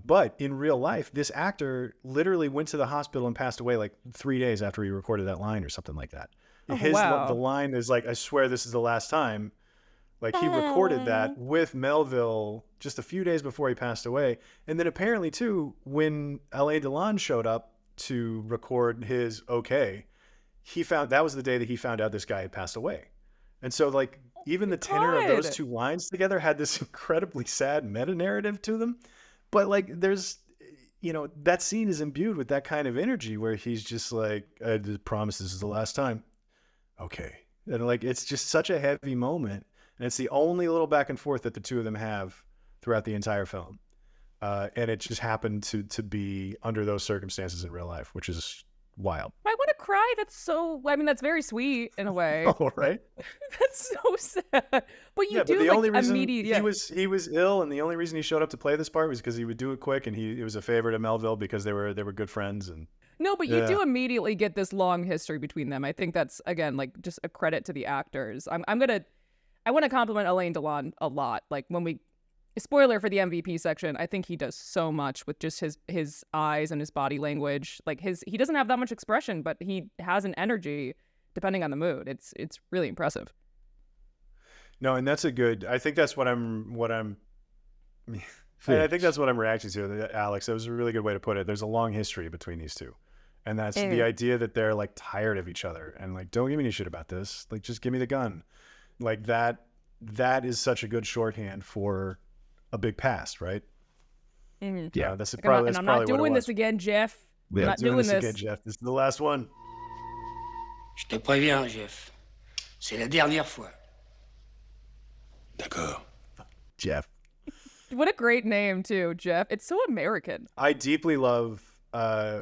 But in real life, this actor literally went to the hospital and passed away like 3 days after he recorded that line or something like that. Oh, The line is like, I swear this is the last time. Like he recorded that with Melville just a few days before he passed away. And then apparently too, when Alain Delon showed up to record his okay, that was the day that he found out this guy had passed away. And so like even the tenor of those two lines together had this incredibly sad meta narrative to them. But like, there's, that scene is imbued with that kind of energy where he's just like, I promise this is the last time. Okay. And like, it's just such a heavy moment. And it's the only little back and forth that the two of them have throughout the entire film. And it just happened to be under those circumstances in real life, which is wild. I want to cry. That's very sweet in a way. Oh, right. That's so sad. But But the only reason immediate. he was ill, and the only reason he showed up to play this part was because he would do it quick, and it was a favor to Melville because they were good friends. And no, but you do immediately get this long history between them. I think that's, again, like just a credit to the actors. I want to compliment Alain Delon a lot. Like spoiler for the MVP section, I think he does so much with just his eyes and his body language. Like he doesn't have that much expression, but he has an energy depending on the mood. It's really impressive. No, and that's I think that's what I'm I think that's what I'm reacting to, Alex. That was a really good way to put it. There's a long history between these two. And that's the idea that they're like tired of each other and like, don't give me any shit about this. Like, just give me the gun. Like that is such a good shorthand for a big past, right? Mm-hmm. Yeah, that's like, probably. I'm not doing this again, Jeff. Yeah, I'm not doing this again, Jeff. This is the last one. Je te préviens, Jeff. C'est la dernière fois. D'accord. Jeff. What a great name too, Jeff. It's so American. I deeply love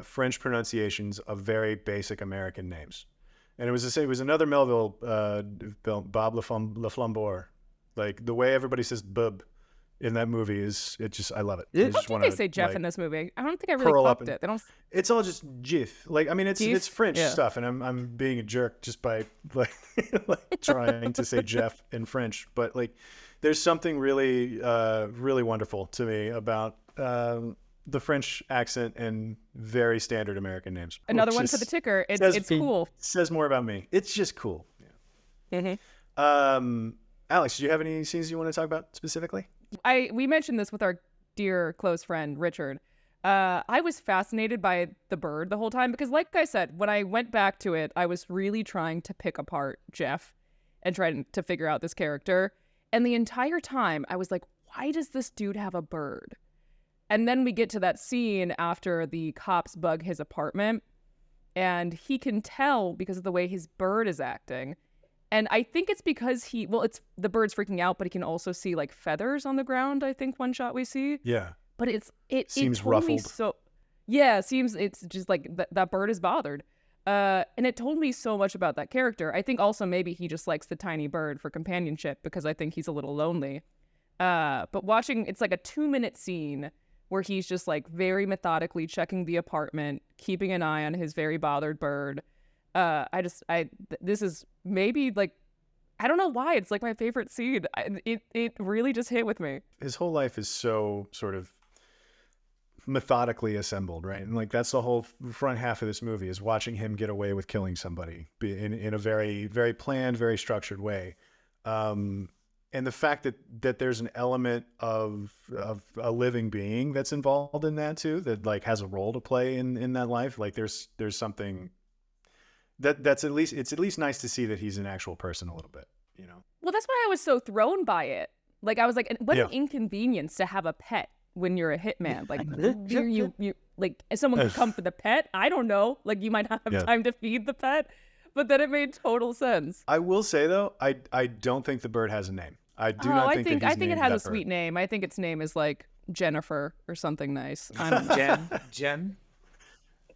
French pronunciations of very basic American names, and it was another Melville, Bob Le Flambeur. Like the way everybody says bub in that movie I love it. I I don't just think want they to say Jeff in this movie. I don't think I really curl up clocked and- it. They don't. It's all just Jif. Like, I mean, it's Jif? French Yeah. stuff, and I'm being a jerk just by like, like trying to say Jeff in French. But like, there's something really really wonderful to me about the French accent and very standard American names. Another Which one is- for the ticker. says- It's cool. Says more about me. It's just cool. Mhm. Alex, do you have any scenes you want to talk about specifically? We mentioned this with our dear close friend Richard. I was fascinated by the bird the whole time because, like I said, when I went back to it, I was really trying to pick apart Jeff and trying to figure out this character. And the entire time, I was like, why does this dude have a bird? And then we get to that scene after the cops bug his apartment, and he can tell because of the way his bird is acting. And I think it's because it's the bird's freaking out, but he can also see like feathers on the ground. I think one shot we see. Yeah. But it Seems told me ruffled. so. Yeah, seems it's just like that bird is bothered. And it told me so much about that character. I think also maybe he just likes the tiny bird for companionship because I think he's a little lonely. But watching, it's like a 2-minute scene where he's just like very methodically checking the apartment, keeping an eye on his very bothered bird. This is maybe like, I don't know why it's like my favorite scene. It really just hit with me. His whole life is so sort of methodically assembled, right? And like that's the whole front half of this movie is watching him get away with killing somebody in a very, very planned, very structured way. And the fact that there's an element of a living being that's involved in that too, that like has a role to play in that life. Like there's something it's at least nice to see that he's an actual person a little bit, you know? Well, that's why I was so thrown by it. Like I was like, what an inconvenience to have a pet when you're a hitman. Like you like someone could come for the pet. I don't know. Like you might not have time to feed the pet, but then it made total sense. I will say though, I don't think the bird has a name. I do not think that he's I think it named has a that sweet bird. name. I think its name is like Jennifer or something nice. I don't know. Jen.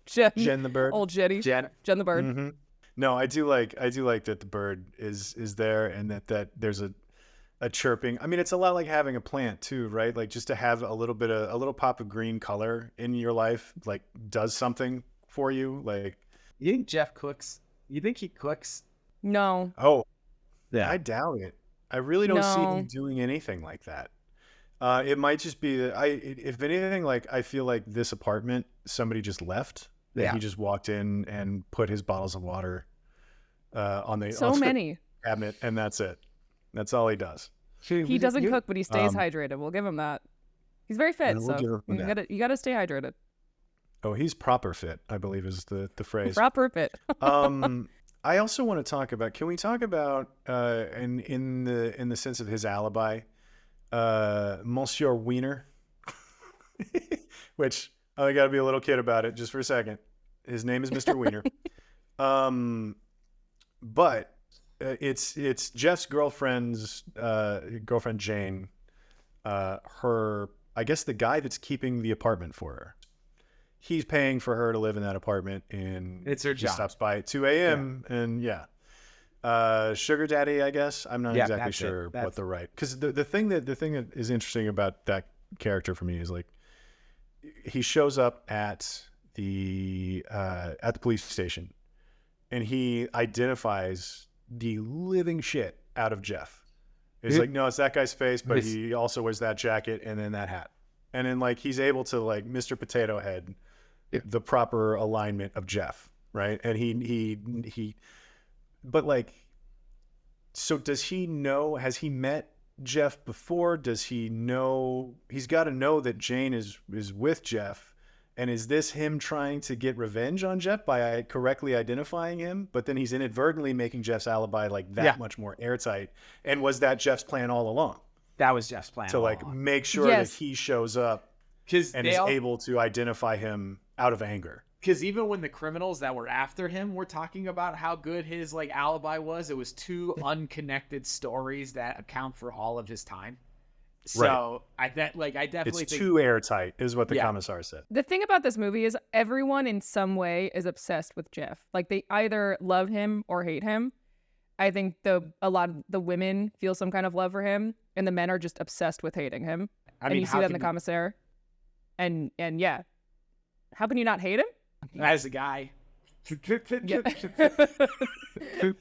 Jen the bird. Old Jenny. Jen the bird. Mm-hmm. No, I do like that the bird is there and that there's a chirping. I mean, it's a lot like having a plant too, right? Like just to have a little pop of green color in your life, like does something for you. Like, You think Jeff cooks? You think he cooks? No. oh, Yeah. I doubt it. I really don't see No. him doing anything like that. It might just be that if anything, like I feel like this apartment, somebody just left. That he just walked in and put his bottles of water on the Many. cabinet, and that's it. That's all he does. He doesn't cook, but he stays hydrated. We'll give him that. He's very fit, we'll give him that. you gotta stay hydrated. Oh, he's proper fit, I believe is the phrase. Proper fit. I also want to talk about. Can we talk about in the sense of his alibi, Monsieur Wiener, which I got to be a little kid about it just for a second. His name is Mr. Wiener, but it's Jeff's girlfriend's girlfriend Jane. I guess the guy that's keeping the apartment for her. He's paying for her to live in that apartment, and It's her she job. stops by at 2 a.m. and sugar daddy, I guess. I'm not exactly that's it. sure what That's- the right, because the thing that is interesting about that character for me is like he shows up at the police station, and he identifies the living shit out of Jeff. It's like, no, it's that guy's face, but he also wears that jacket and then that hat, and then like he's able to like Mr. Potato Head the proper alignment of Jeff, right? And he but like, so does he know, has he met Jeff before? Does he know, he's got to know that Jane is with Jeff, and is this him trying to get revenge on Jeff by correctly identifying him, but then he's inadvertently making Jeff's alibi like that much more airtight? And was that Jeff's plan all along, That was Jeff's plan. to like make sure that he shows up and is able to identify him out of anger? Because even when the criminals that were after him were talking about how good his like alibi was, it was two unconnected stories that account for all of his time. So I definitely It's think too airtight, is what the commissar said. The thing about this movie is everyone in some way is obsessed with Jeff. Like they either love him or hate him. I think a lot of the women feel some kind of love for him. and the men are just obsessed with hating him. I And mean, you see how that in the can commissary. And yeah, how can you not hate him? as a guy. Yeah.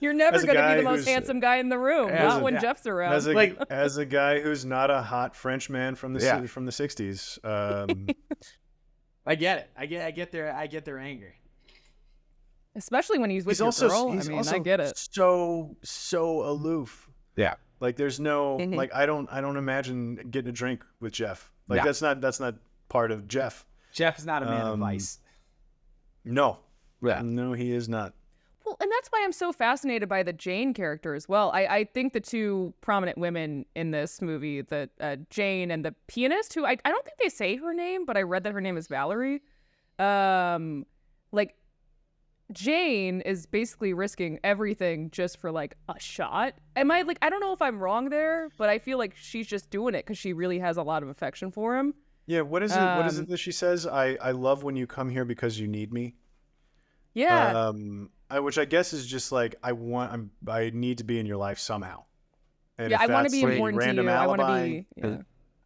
You're never As a going to be guy the most who's- handsome guy in the room, As not a- when yeah. Jeff's around. As a Like- as a guy who's not a hot French man from the Yeah. from the 60s, I get it. I get their anger. Especially when he's with he's your also girl. he's I mean, also I get it. so aloof. Yeah. Like there's no Mhm. like I don't imagine getting a drink with Jeff. Like No. that's not part of Jeff. Jeff's not a man of vice. No. Yeah. No, he is not. Well, and that's why I'm so fascinated by the Jane character as well. I think the two prominent women in this movie, the Jane and the pianist, who I don't think they say her name, but I read that her name is Valerie. Like Jane is basically risking everything just for like a shot. Am I like, I don't know if I'm wrong there, but I feel like she's just doing it because she really has a lot of affection for him. Yeah, what is it? What is it that she says? I love when you come here because you need me. Yeah. Which I guess is just like I need to be in your life somehow. And Yeah, if I want to that's be a important to random you. I want to alibi- be. Yeah.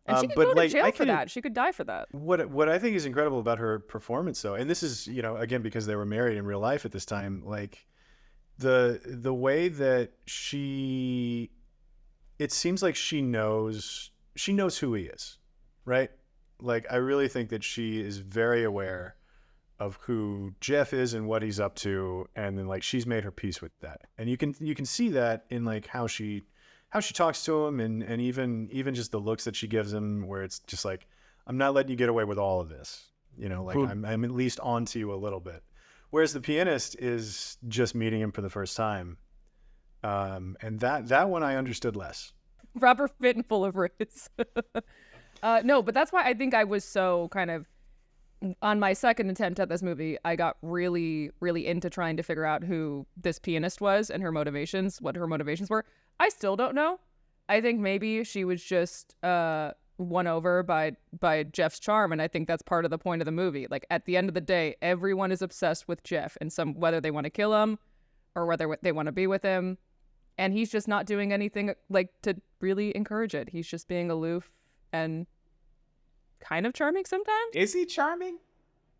And she could but, go to like, jail I for could- that. She could die for that. What I think is incredible about her performance, though, and this is again because they were married in real life at this time, like the way that it seems like she knows who he is, right? Like I really think that she is very aware of who Jeff is and what he's up to, and then like she's made her peace with that, and you can see that in like how she talks to him, and even just the looks that she gives him, where it's just like, I'm not letting you get away with all of this, like I'm at least on to you a little bit. Whereas the pianist is just meeting him for the first time, and that one I understood less. Proper fit and full of roots. No, but that's why I think I was so kind of on my second attempt at this movie. I got really, really into trying to figure out who this pianist was and what her motivations were. I still don't know. I think maybe she was just won over by Jeff's charm, and I think that's part of the point of the movie. Like at the end of the day, everyone is obsessed with Jeff, and whether they want to kill him or whether they want to be with him, and he's just not doing anything like to really encourage it. He's just being aloof and kind of charming sometimes. Is he charming?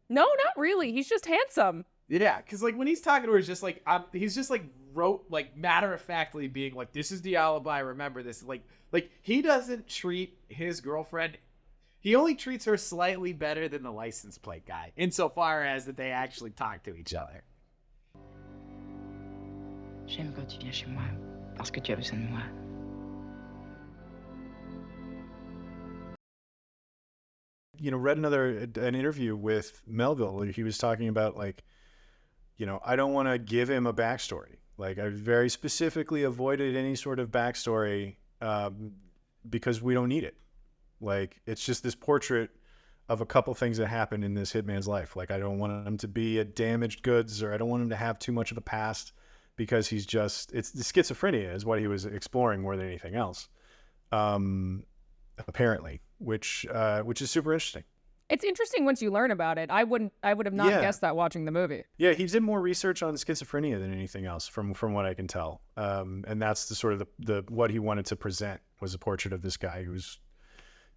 No, not really. He's just handsome. Yeah, because like when he's talking to her, he's just like matter of factly being like, "This is the alibi. Remember this." Like he doesn't treat his girlfriend. He only treats her slightly better than the license plate guy, insofar as that they actually talk to each other. J'aime quand tu viens chez moi, parce que tu as besoin de moi. Read an interview with Melville where he was talking about like, I don't want to give him a backstory. Like I very specifically avoided any sort of backstory because we don't need it. Like it's just this portrait of a couple things that happened in this hitman's life. Like I don't want him to be a damaged goods, or I don't want him to have too much of a past, because it's the schizophrenia is what he was exploring more than anything else. Apparently, which is super interesting. It's interesting once you learn about it. I would have not guessed that watching the movie. Yeah, he did more research on schizophrenia than anything else, from what I can tell. And that's the sort of the what he wanted to present was a portrait of this guy who's,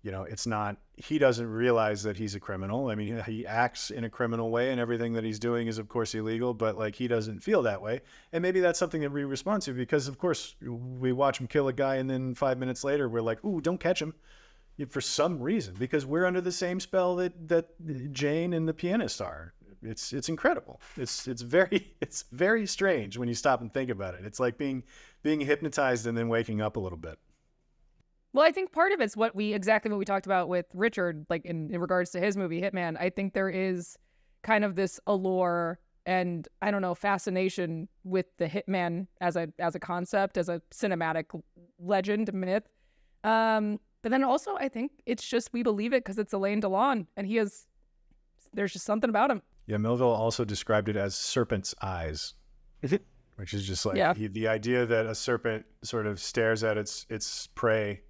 it's not, he doesn't realize that he's a criminal. I mean, he acts in a criminal way, and everything that he's doing is of course illegal, but like he doesn't feel that way. And maybe that's something that we respond to, because of course we watch him kill a guy, and then 5 minutes later we're like, ooh, don't catch him. For some reason, because we're under the same spell that Jane and the pianist are. It's incredible. It's very strange when you stop and think about it. It's like being hypnotized and then waking up a little bit. Well, I think part of it's exactly what we talked about with Richard, like in regards to his movie Hitman. I think there is kind of this allure and, I don't know, fascination with the hitman as a concept, as a cinematic legend, myth. But then also, I think it's just we believe it because it's Alain Delon, and there's just something about him. Yeah, Melville also described it as serpent's eyes, which is just like the idea that a serpent sort of stares at its prey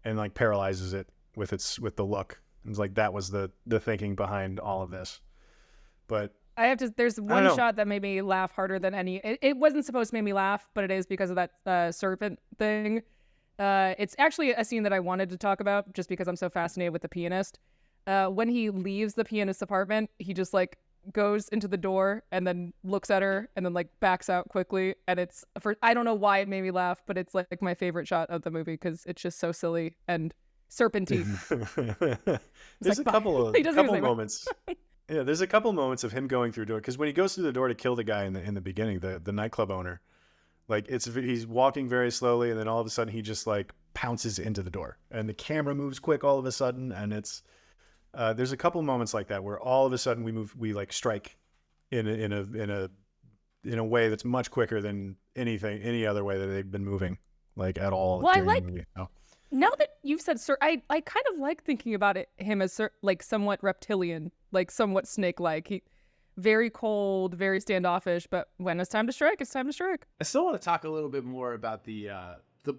and like paralyzes it with the look. It's like that was the thinking behind all of this. But there's one shot that made me laugh harder than any. It wasn't supposed to make me laugh, but it is because of that serpent thing. It's actually a scene that I wanted to talk about just because I'm so fascinated with the pianist. When he leaves the pianist's apartment, he just like goes into the door and then looks at her and then like backs out quickly. And it's I don't know why it made me laugh, but it's like my favorite shot of the movie because it's just so silly and serpentine. There's like, a couple of he doesn't even say moments. Yeah, there's a couple moments of him going through a door because when he goes through the door to kill the guy in the beginning, the nightclub owner, like he's walking very slowly and then all of a sudden he just like pounces into the door and the camera moves quick all of a sudden and it's there's a couple moments like that where all of a sudden we like strike in a way that's much quicker than any other way that they've been moving like at all. Well, I during like the movie, you know? Now that you've said sir, I kind of like thinking about him as like somewhat reptilian, like somewhat snake-like. He very cold, very standoffish, but when it's time to strike, it's time to strike. I still want to talk a little bit more about the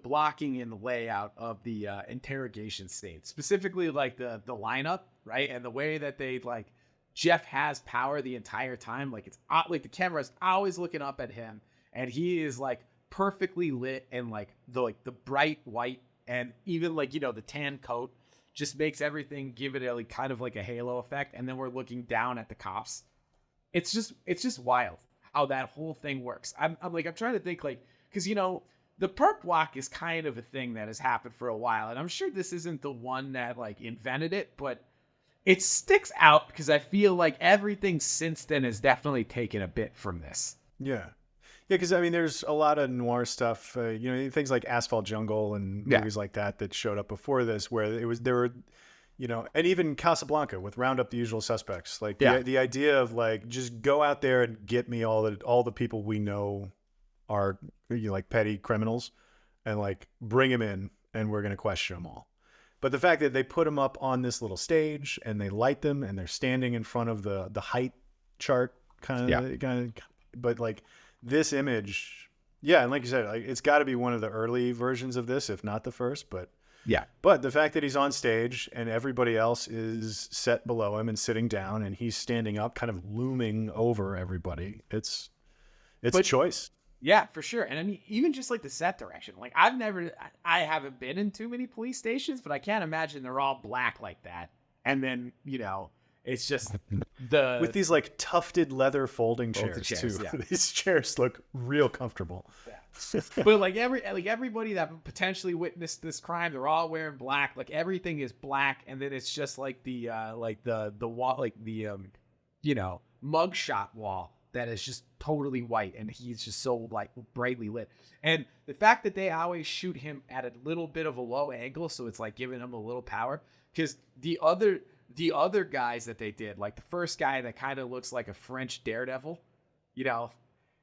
blocking and the layout of the interrogation scene, specifically like the lineup, right? And the way that they like Jeff has power the entire time. Like it's like the camera's always looking up at him and he is like perfectly lit and like the bright white and even like, you know, the tan coat just makes everything give it a like, kind of like a halo effect. And then we're looking down at the cops. It's just wild how that whole thing works. I'm trying to think like, cause you know, the perp walk is kind of a thing that has happened for a while. And I'm sure this isn't the one that like invented it, but it sticks out because I feel like everything since then has definitely taken a bit from this. Yeah. Yeah, because I mean, there's a lot of noir stuff, you know, things like Asphalt Jungle and movies like that showed up before this, where there were, you know, and even Casablanca with Round Up the Usual Suspects, like the idea of like just go out there and get me all the people we know are, you know, like petty criminals, and like bring them in, and we're gonna question them all. But the fact that they put them up on this little stage and they light them and they're standing in front of the height chart kind of, but like. This image, and like you said, like it's got to be one of the early versions of this, if not the first. But the fact that he's on stage and everybody else is set below him and sitting down, and he's standing up, kind of looming over everybody, it's a choice. Yeah, for sure. And I mean, even just like the set direction, like I haven't been in too many police stations, but I can't imagine they're all black like that. And then, you know. It's just with these like tufted leather folding chairs too. Yeah. These chairs look real comfortable. Yeah. But like everybody that potentially witnessed this crime, they're all wearing black. Like everything is black, and then it's just like the wall, like the you know, mugshot wall that is just totally white, and he's just so like brightly lit. And the fact that they always shoot him at a little bit of a low angle, so it's like giving him a little power, because the other guys that they did, like the first guy that kind of looks like a French daredevil, you know,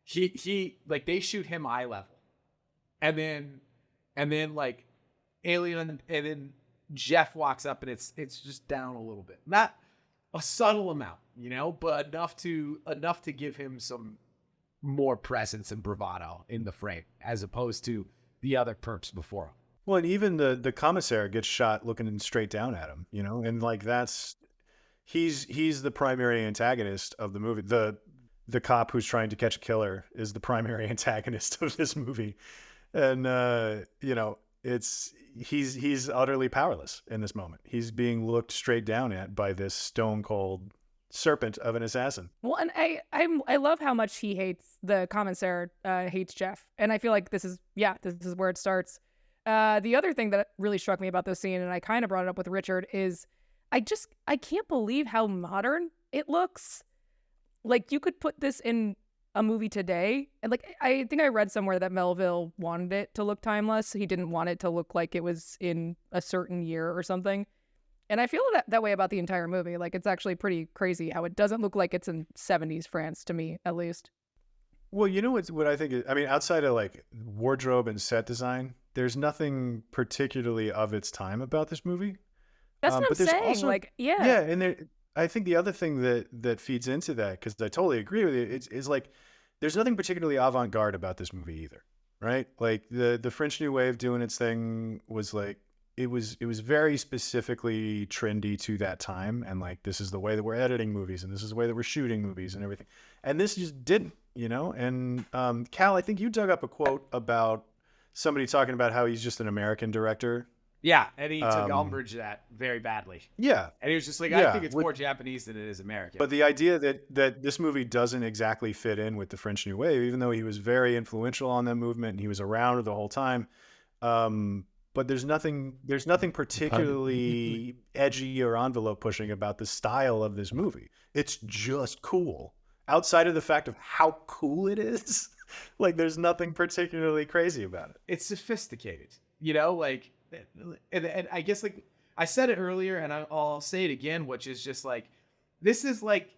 he like they shoot him eye level, and then like Alien, and then Jeff walks up and it's just down a little bit, not a subtle amount, you know, but enough to give him some more presence and bravado in the frame as opposed to the other perps before him. Well, and even the commissar gets shot looking straight down at him, you know, and like he's the primary antagonist of the movie. The cop who's trying to catch a killer is the primary antagonist of this movie, and you know, he's utterly powerless in this moment. He's being looked straight down at by this stone cold serpent of an assassin. Well, and I love how much he hates the commissar, hates Jeff, and I feel like this is where it starts. The other thing that really struck me about this scene, and I kind of brought it up with Richard, is I can't believe how modern it looks. Like you could put this in a movie today, and like I think I read somewhere that Melville wanted it to look timeless. He didn't want it to look like it was in a certain year or something. And I feel that way about the entire movie. Like it's actually pretty crazy how it doesn't look like it's in 70s France, to me at least. Well, you know what I think is, I mean, outside of like wardrobe and set design, there's nothing particularly of its time about this movie. That's what I'm saying. Also, yeah, and I think the other thing that feeds into that, because I totally agree with you, is like there's nothing particularly avant-garde about this movie either, right? Like the French New Wave doing its thing was like it was very specifically trendy to that time, and like this is the way that we're editing movies, and this is the way that we're shooting movies and everything, and this just didn't, you know. And Cal, I think you dug up a quote about somebody talking about how he's just an American director. Yeah, and he took umbrage to that very badly. Yeah. And he was just like, I think it's more Japanese than it is American. But the idea that this movie doesn't exactly fit in with the French New Wave, even though he was very influential on that movement and he was around the whole time. But there's nothing particularly edgy or envelope pushing about the style of this movie. It's just cool. Outside of the fact of how cool it is, like there's nothing particularly crazy about it. It's sophisticated, you know, like, and I guess like I said it earlier and I'll say it again, which is just like, this is like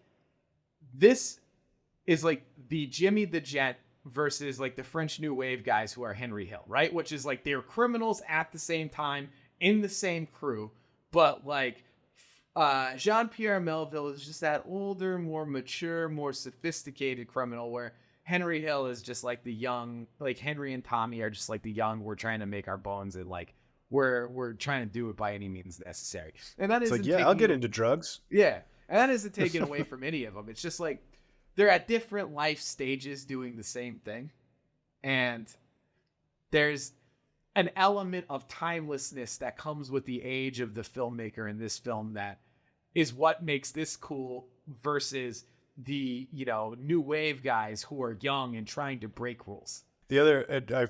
the Jimmy the Gent versus like the French New Wave guys who are Henry Hill, right? Which is like they're criminals at the same time in the same crew, but like Jean Pierre Melville is just that older, more mature, more sophisticated criminal, where Henry Hill is just like the young, like Henry and Tommy are just like the young, we're trying to make our bones and like we're trying to do it by any means necessary. And that isn't I'll get into drugs. Yeah. And that isn't taken away from any of them. It's just like they're at different life stages doing the same thing. And there's an element of timelessness that comes with the age of the filmmaker in this film that is what makes this cool versus the, you know, new wave guys who are young and trying to break rules. The other,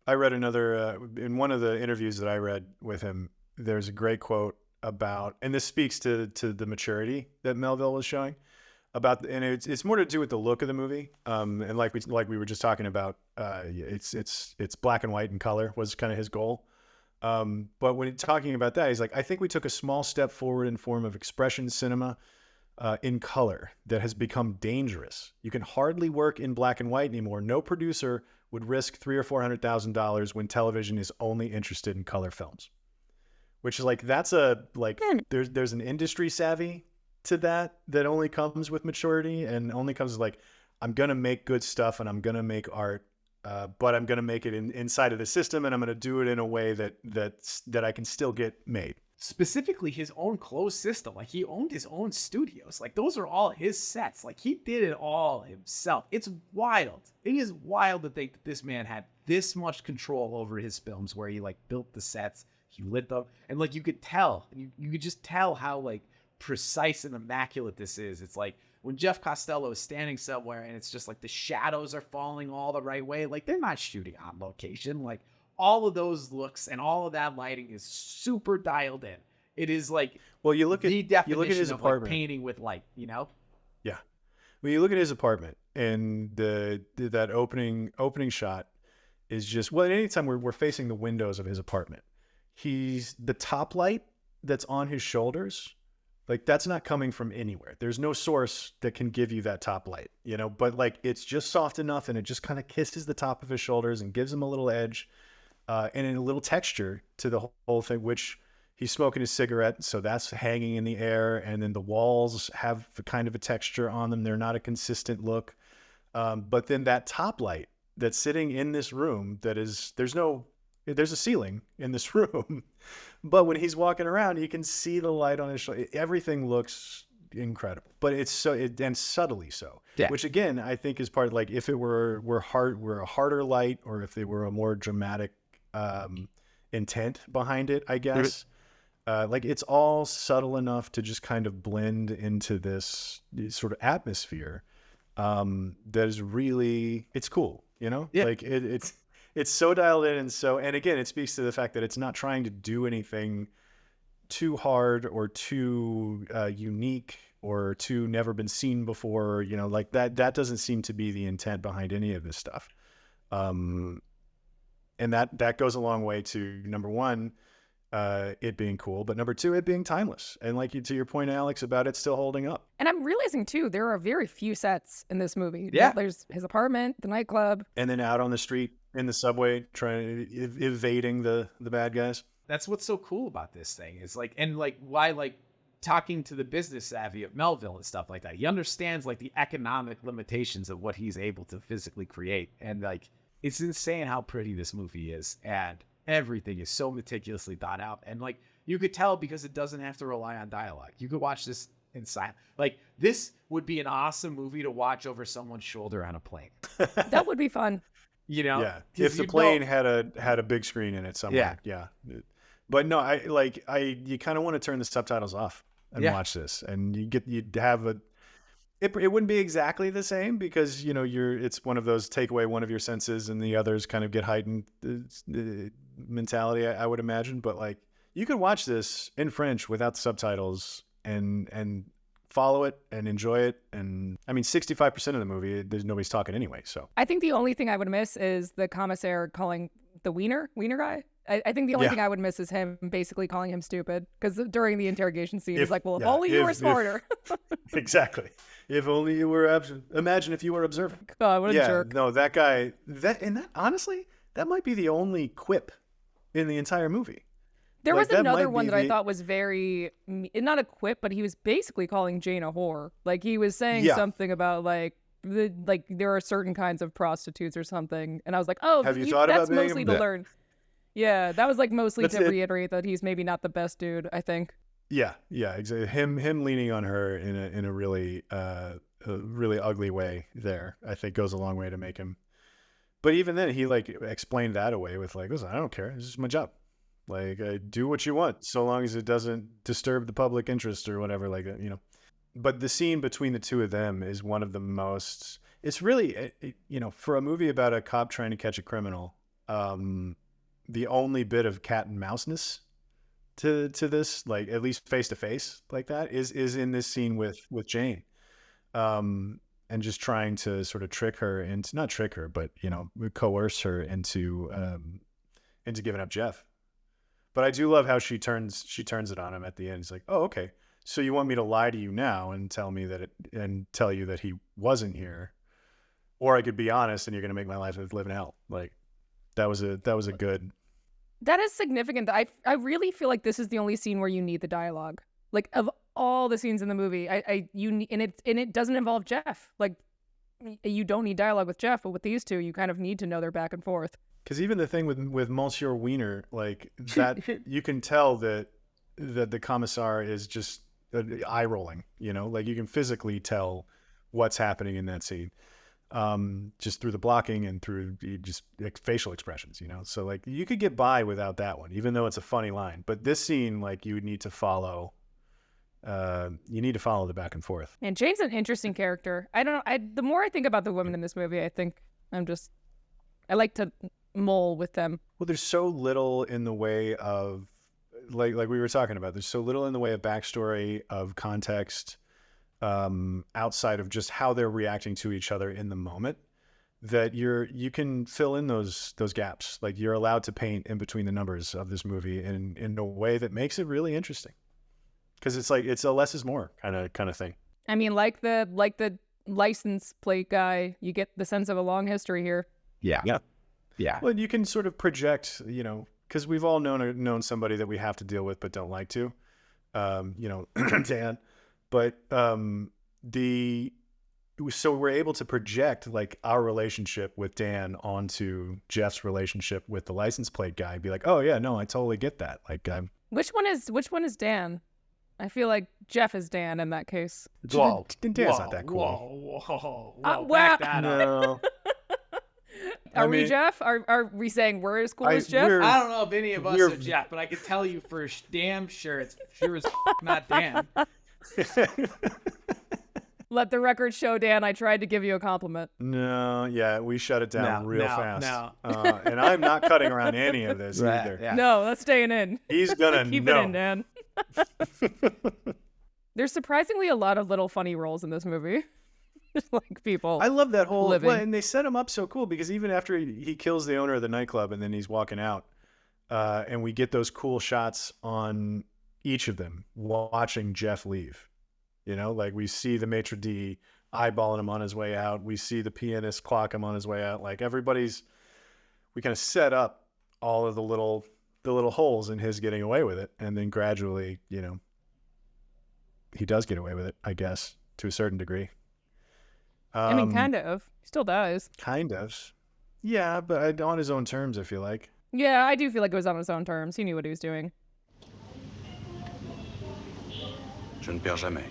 I read another, in one of the interviews that I read with him, there's a great quote about, and this speaks to the maturity that Melville was showing about, and it's more to do with the look of the movie. And like we were just talking about, it's black and white and color was kind of his goal. But when talking about that, he's like, I think we took a small step forward in form of expression cinema in color that has become dangerous. You can hardly work in black and white anymore. No producer would risk $300,000 or $400,000 when television is only interested in color films. Which is like, that's there's an industry savvy to that only comes with maturity and only comes with like, I'm going to make good stuff and I'm going to make art, but I'm going to make it inside of the system and I'm going to do it in a way that I can still get made. Specifically his own closed system. Like he owned his own studios. Like those are all his sets. Like he did it all himself. It's wild. It is wild to think that this man had this much control over his films where he like built the sets, he lit them, and like you could tell, you could just tell how like precise and immaculate this is. It's like when Jeff Costello is standing somewhere and it's just like the shadows are falling all the right way. Like they're not shooting on location. Like all of those looks and all of that lighting is super dialed in. It is like, well, you look at his apartment, like painting with light, you know? Yeah. When you look at his apartment and that opening shot is just, well, anytime we're facing the windows of his apartment, the top light that's on his shoulders, like that's not coming from anywhere. There's no source that can give you that top light, you know, but like it's just soft enough and it just kind of kisses the top of his shoulders and gives him a little edge. And a little texture to the whole thing, which he's smoking his cigarette, so that's hanging in the air. And then the walls have kind of a texture on them. They're not a consistent look. But then that top light that's sitting in this room, there's a ceiling in this room. But when he's walking around, you can see the light on his shoulder. Everything looks incredible, but and subtly so. Yeah. Which again, I think is part of like if it were a harder light, or if they were a more dramatic intent behind it, I guess. Like it's all subtle enough to just kind of blend into this sort of atmosphere that is really, it's cool, you know? Yeah. Like it's so dialed in and again, it speaks to the fact that it's not trying to do anything too hard or too unique or too never been seen before, you know, like that doesn't seem to be the intent behind any of this stuff. And that goes a long way to, number one, it being cool, but number two, it being timeless. And like to your point, Alex, about it still holding up. And I'm realizing too, there are very few sets in this movie. Yeah. There's his apartment, the nightclub. And then out on the street, in the subway, evading the bad guys. That's what's so cool about this thing is like, and like why like talking to the business savvy of Melville and stuff like that. He understands like the economic limitations of what he's able to physically create. And like, it's insane how pretty this movie is. And everything is so meticulously thought out. And like, you could tell because it doesn't have to rely on dialogue. You could watch this in silence. Like this would be an awesome movie to watch over someone's shoulder on a plane. That would be fun. Yeah, if the plane had a big screen in it somewhere. Yeah. But no, you kind of want to turn the subtitles off and watch this, and you'd have it wouldn't be exactly the same because it's one of those take away one of your senses and the others kind of get heightened mentality, I would imagine. But like you could watch this in French without the subtitles and follow it and enjoy it. And I mean, 65% of the movie, nobody's talking anyway. So I think the only thing I would miss is the commissaire calling the wiener guy. I think the only thing I would miss is him basically calling him stupid because during the interrogation scene, he's like, well, if only you were smarter. Exactly. If only you were imagine if you were observant. God, what a jerk. No, that guy, honestly, that might be the only quip in the entire movie. There was another one that I thought was very, not a quip, but he was basically calling Jane a whore. Like he was saying something about like there are certain kinds of prostitutes or something. And I was like, oh, have you thought about that's mostly to learn. Yeah, that was like mostly to reiterate that he's maybe not the best dude, I think. Yeah, exactly. Him leaning on her in a really ugly way there, I think goes a long way to make him. But even then, he like explained that away with like, listen, I don't care. This is my job. Like, do what you want, so long as it doesn't disturb the public interest or whatever, like that, But the scene between the two of them is one of the most. It's really, for a movie about a cop trying to catch a criminal, the only bit of cat and mouseness to this, like at least face to face, like that, is in this scene with Jane, and just trying to sort of trick her into not trick her, but coerce her into giving up Jeff. But I do love how she turns it on him at the end. He's like, "Oh, okay. So you want me to lie to you now and tell you that he wasn't here, or I could be honest and you're going to make my life live in hell." Like that was a good. That is significant. I really feel like this is the only scene where you need the dialogue. Like of all the scenes in the movie, it doesn't involve Jeff. Like you don't need dialogue with Jeff, but with these two, you kind of need to know their back and forth. Because even the thing with Monsieur Wiener, like that, you can tell that the commissar is just eye rolling. Like you can physically tell what's happening in that scene, just through the blocking and through just facial expressions. So like you could get by without that one, even though it's a funny line. But this scene, like you need to follow. You need to follow the back and forth. And Jane's an interesting character. I don't know. The more I think about the women in this movie, I think I like to mull with them. Well, there's so little in the way of like we were talking about. There's so little in the way of backstory, of context, outside of just how they're reacting to each other in the moment, that you can fill in those gaps. Like you're allowed to paint in between the numbers of this movie in a way that makes it really interesting. Because it's a less is more kind of thing. I mean, like the license plate guy, you get the sense of a long history here. Yeah. Well, you can sort of project, because we've all known somebody that we have to deal with but don't like to, Dan. But so we're able to project like our relationship with Dan onto Jeff's relationship with the license plate guy. Be like, oh yeah, no, I totally get that. Like, which one is Dan? I feel like Jeff is Dan in that case. Well, Dan's not that cool. Whoa, back that up. No. Are we Jeff? Are we saying we're as cool as Jeff? I don't know if any of us are Jeff, but I can tell you for damn sure it's sure as not Dan. Let the record show, Dan, I tried to give you a compliment. No, yeah, we shut it down real fast. No. And I'm not cutting around any of this either. Yeah. No, that's staying in. He's gonna keep it in, Dan. There's surprisingly a lot of little funny roles in this movie. Just like people. I love that whole living. Well, and they set him up so cool because even after he kills the owner of the nightclub and then he's walking out, and we get those cool shots on each of them watching Jeff leave. Like we see the maitre d' eyeballing him on his way out. We see the pianist clock him on his way out. Like we kind of set up all of the little holes in his getting away with it. And then gradually, he does get away with it, I guess, to a certain degree. I mean, kind of. He still does. Kind of. Yeah, but on his own terms, I feel like. Yeah, I do feel like it was on his own terms. He knew what he was doing. Je ne perds jamais.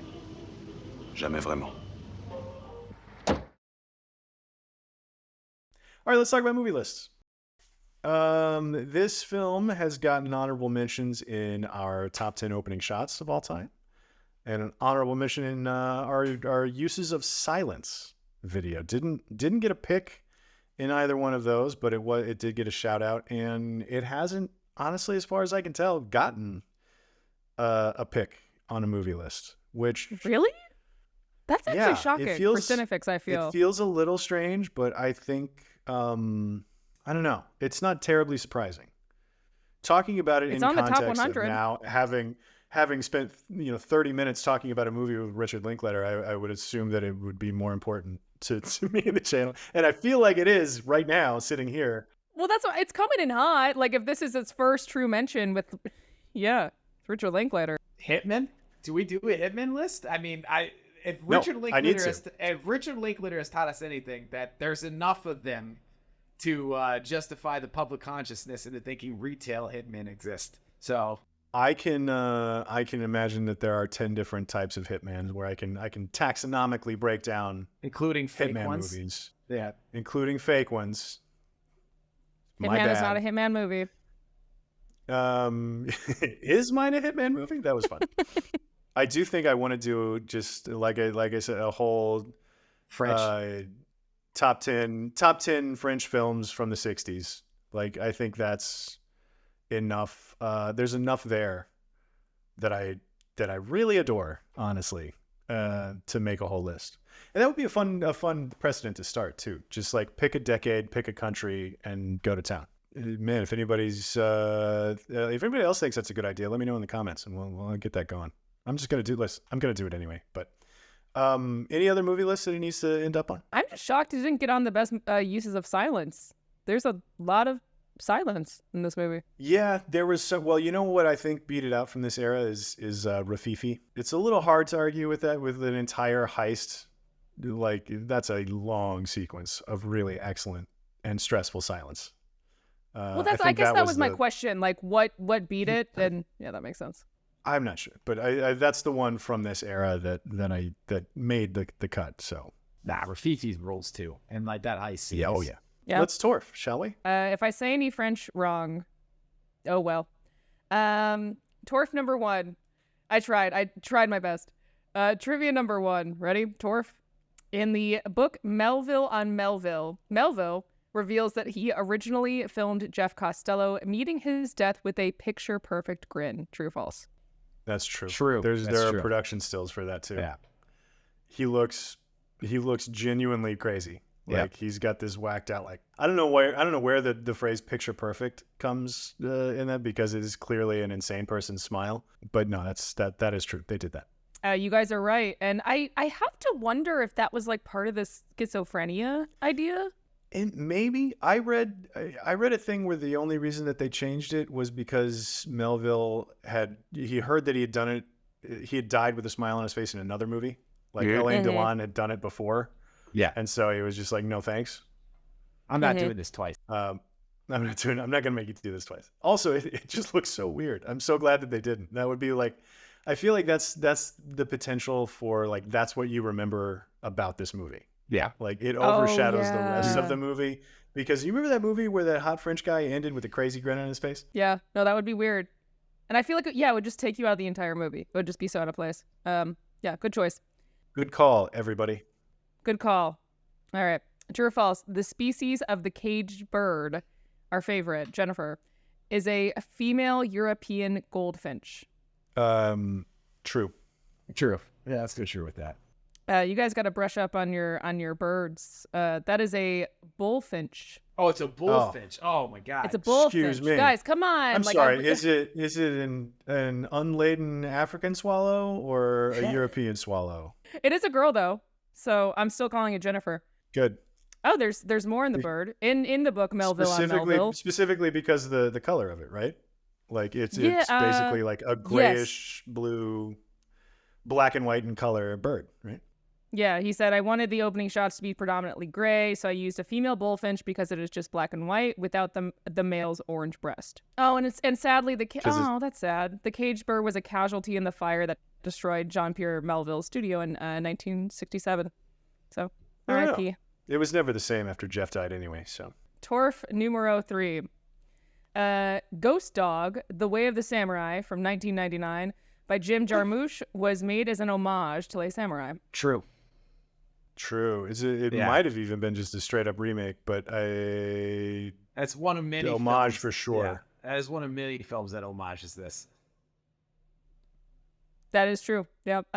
Jamais vraiment. All All right, let's talk about movie lists. This film has gotten honorable mentions in our top 10 opening shots of all time, and an honorable mention in our uses of silence video. Didn't get a pick in either one of those, but it did get a shout out, and it hasn't, honestly, as far as I can tell, gotten a pick on a movie list. Which really? That's actually shocking for CineFix, I feel. It feels a little strange, but I think I don't know. It's not terribly surprising. Talking about it it's in on the top context 100. of now having spent 30 minutes talking about a movie with Richard Linklater, I would assume that it would be more important to me and the channel. And I feel like it is right now, sitting here. Well, that's why it's coming in hot. Like, if this is its first true mention with, Richard Linklater. Hitman? Do we do a Hitman list? I mean, if No, Richard Linklater has taught us anything, that there's enough of them to justify the public consciousness into thinking retail hitmen exist. So I can imagine that there are 10 different types of hitmen where I can taxonomically break down, including fake hitman ones. movies. Yeah, including fake ones. Hitman is not a Hitman movie. Is mine a Hitman movie? That was fun. I do think I want to do just like I said, a whole French top 10 French films from the 60s. Like, I think that's enough. There's enough there that I really adore, honestly, to make a whole list. And that would be a fun precedent to start too. Just like pick a decade, pick a country, and go to town. Man, if anybody else thinks that's a good idea, let me know in the comments, and we'll get that going. I'm just gonna do this. I'm gonna do it anyway. But any other movie list that he needs to end up on? I'm just shocked he didn't get on the best uses of silence. There's a lot of silence in this movie. Yeah, there was some. Well, you know what I think beat it out from this era is Rafifi. It's a little hard to argue with that with an entire heist. Like, that's a long sequence of really excellent and stressful silence. Well, I guess that was my question. Like, what beat it? And yeah, that makes sense. I'm not sure, but I that's the one from this era that made the cut. So Rafifi's rules too, and like that heist scene. Yeah, oh yeah. Yeah. Let's Torf, shall we? If I say any French wrong, oh well. Torf number 1. I tried my best. Trivia number 1. Ready? Torf. In the book Melville on Melville, Melville reveals that he originally filmed Jeff Costello meeting his death with a picture-perfect grin. True or false? That's true. True. There are production stills for that too. Yeah. He looks genuinely crazy. Like, he's got this whacked out, like, I don't know where the phrase picture perfect comes in that, because it is clearly an insane person's smile. But no, that is true. They did that. You guys are right. And I have to wonder if that was like part of the schizophrenia idea. And maybe I read a thing where the only reason that they changed it was because Melville heard that he had done it. He had died with a smile on his face in another movie. Like, Alain Delon had done it before. Yeah. And so he was just like, no, thanks. I'm not doing this twice. I'm not going to make you do this twice. Also, it just looks so weird. I'm so glad that they didn't. That would be like, I feel like that's the potential for, like, that's what you remember about this movie. Yeah. Like, it overshadows the rest of the movie, because you remember that movie where that hot French guy ended with a crazy grin on his face? Yeah. No, that would be weird. And I feel like, it would just take you out of the entire movie. It would just be so out of place. Yeah, good choice. Good call, everybody. Good call. All right. True or false? The species of the caged bird, our favorite, Jennifer, is a female European goldfinch. True. Yeah, let's go true with that. You guys got to brush up on your birds. That is a bullfinch. Oh, it's a bullfinch. Oh my god. It's a bullfinch. Excuse me. Guys, come on. I'm sorry. Is it an unladen African swallow or a European swallow? It is a girl though, so I'm still calling it Jennifer. Good. Oh, there's more in the bird. In the book Melville on Melville. Specifically because the color of it, right? Like, it's basically like a grayish blue, black and white in color bird, right? Yeah, he said, I wanted the opening shots to be predominantly gray, so I used a female bullfinch because it is just black and white without the male's orange breast. Oh, and sadly, that's sad. The caged bird was a casualty in the fire that destroyed Jean Pierre Melville's studio in 1967. So, R.I.P. It was never the same after Jeff died anyway, so. Torf numero 3. Ghost Dog, The Way of the Samurai from 1999 by Jim Jarmusch was made as an homage to Les Samurai. True. It might have even been just a straight up remake, but That's one of many homage films. for sure. Yeah, that is one of many films that homages this. That is true. Yep.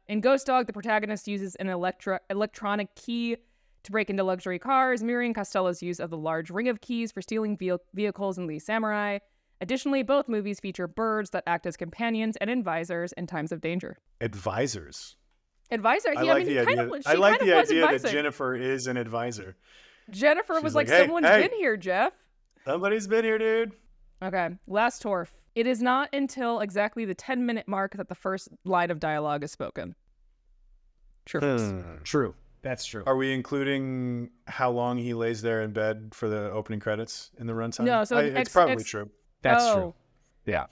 In Ghost Dog, the protagonist uses an electronic key to break into luxury cars, mirroring Costello's use of the large ring of keys for stealing vehicles in Les Samurai. Additionally, both movies feature birds that act as companions and advisors in times of danger. Advisors. Advisor? I like the idea that advising. Jennifer is an advisor. Jennifer She's was like, like, "Hey, someone's hey." been here, Jeff. Somebody's been here, dude. Okay, last Torf. It is not until exactly the 10-minute mark that the first line of dialogue is spoken. True. That's true. Are we including how long he lays there in bed for the opening credits in the runtime? No, so it's probably true. That's true. Yeah.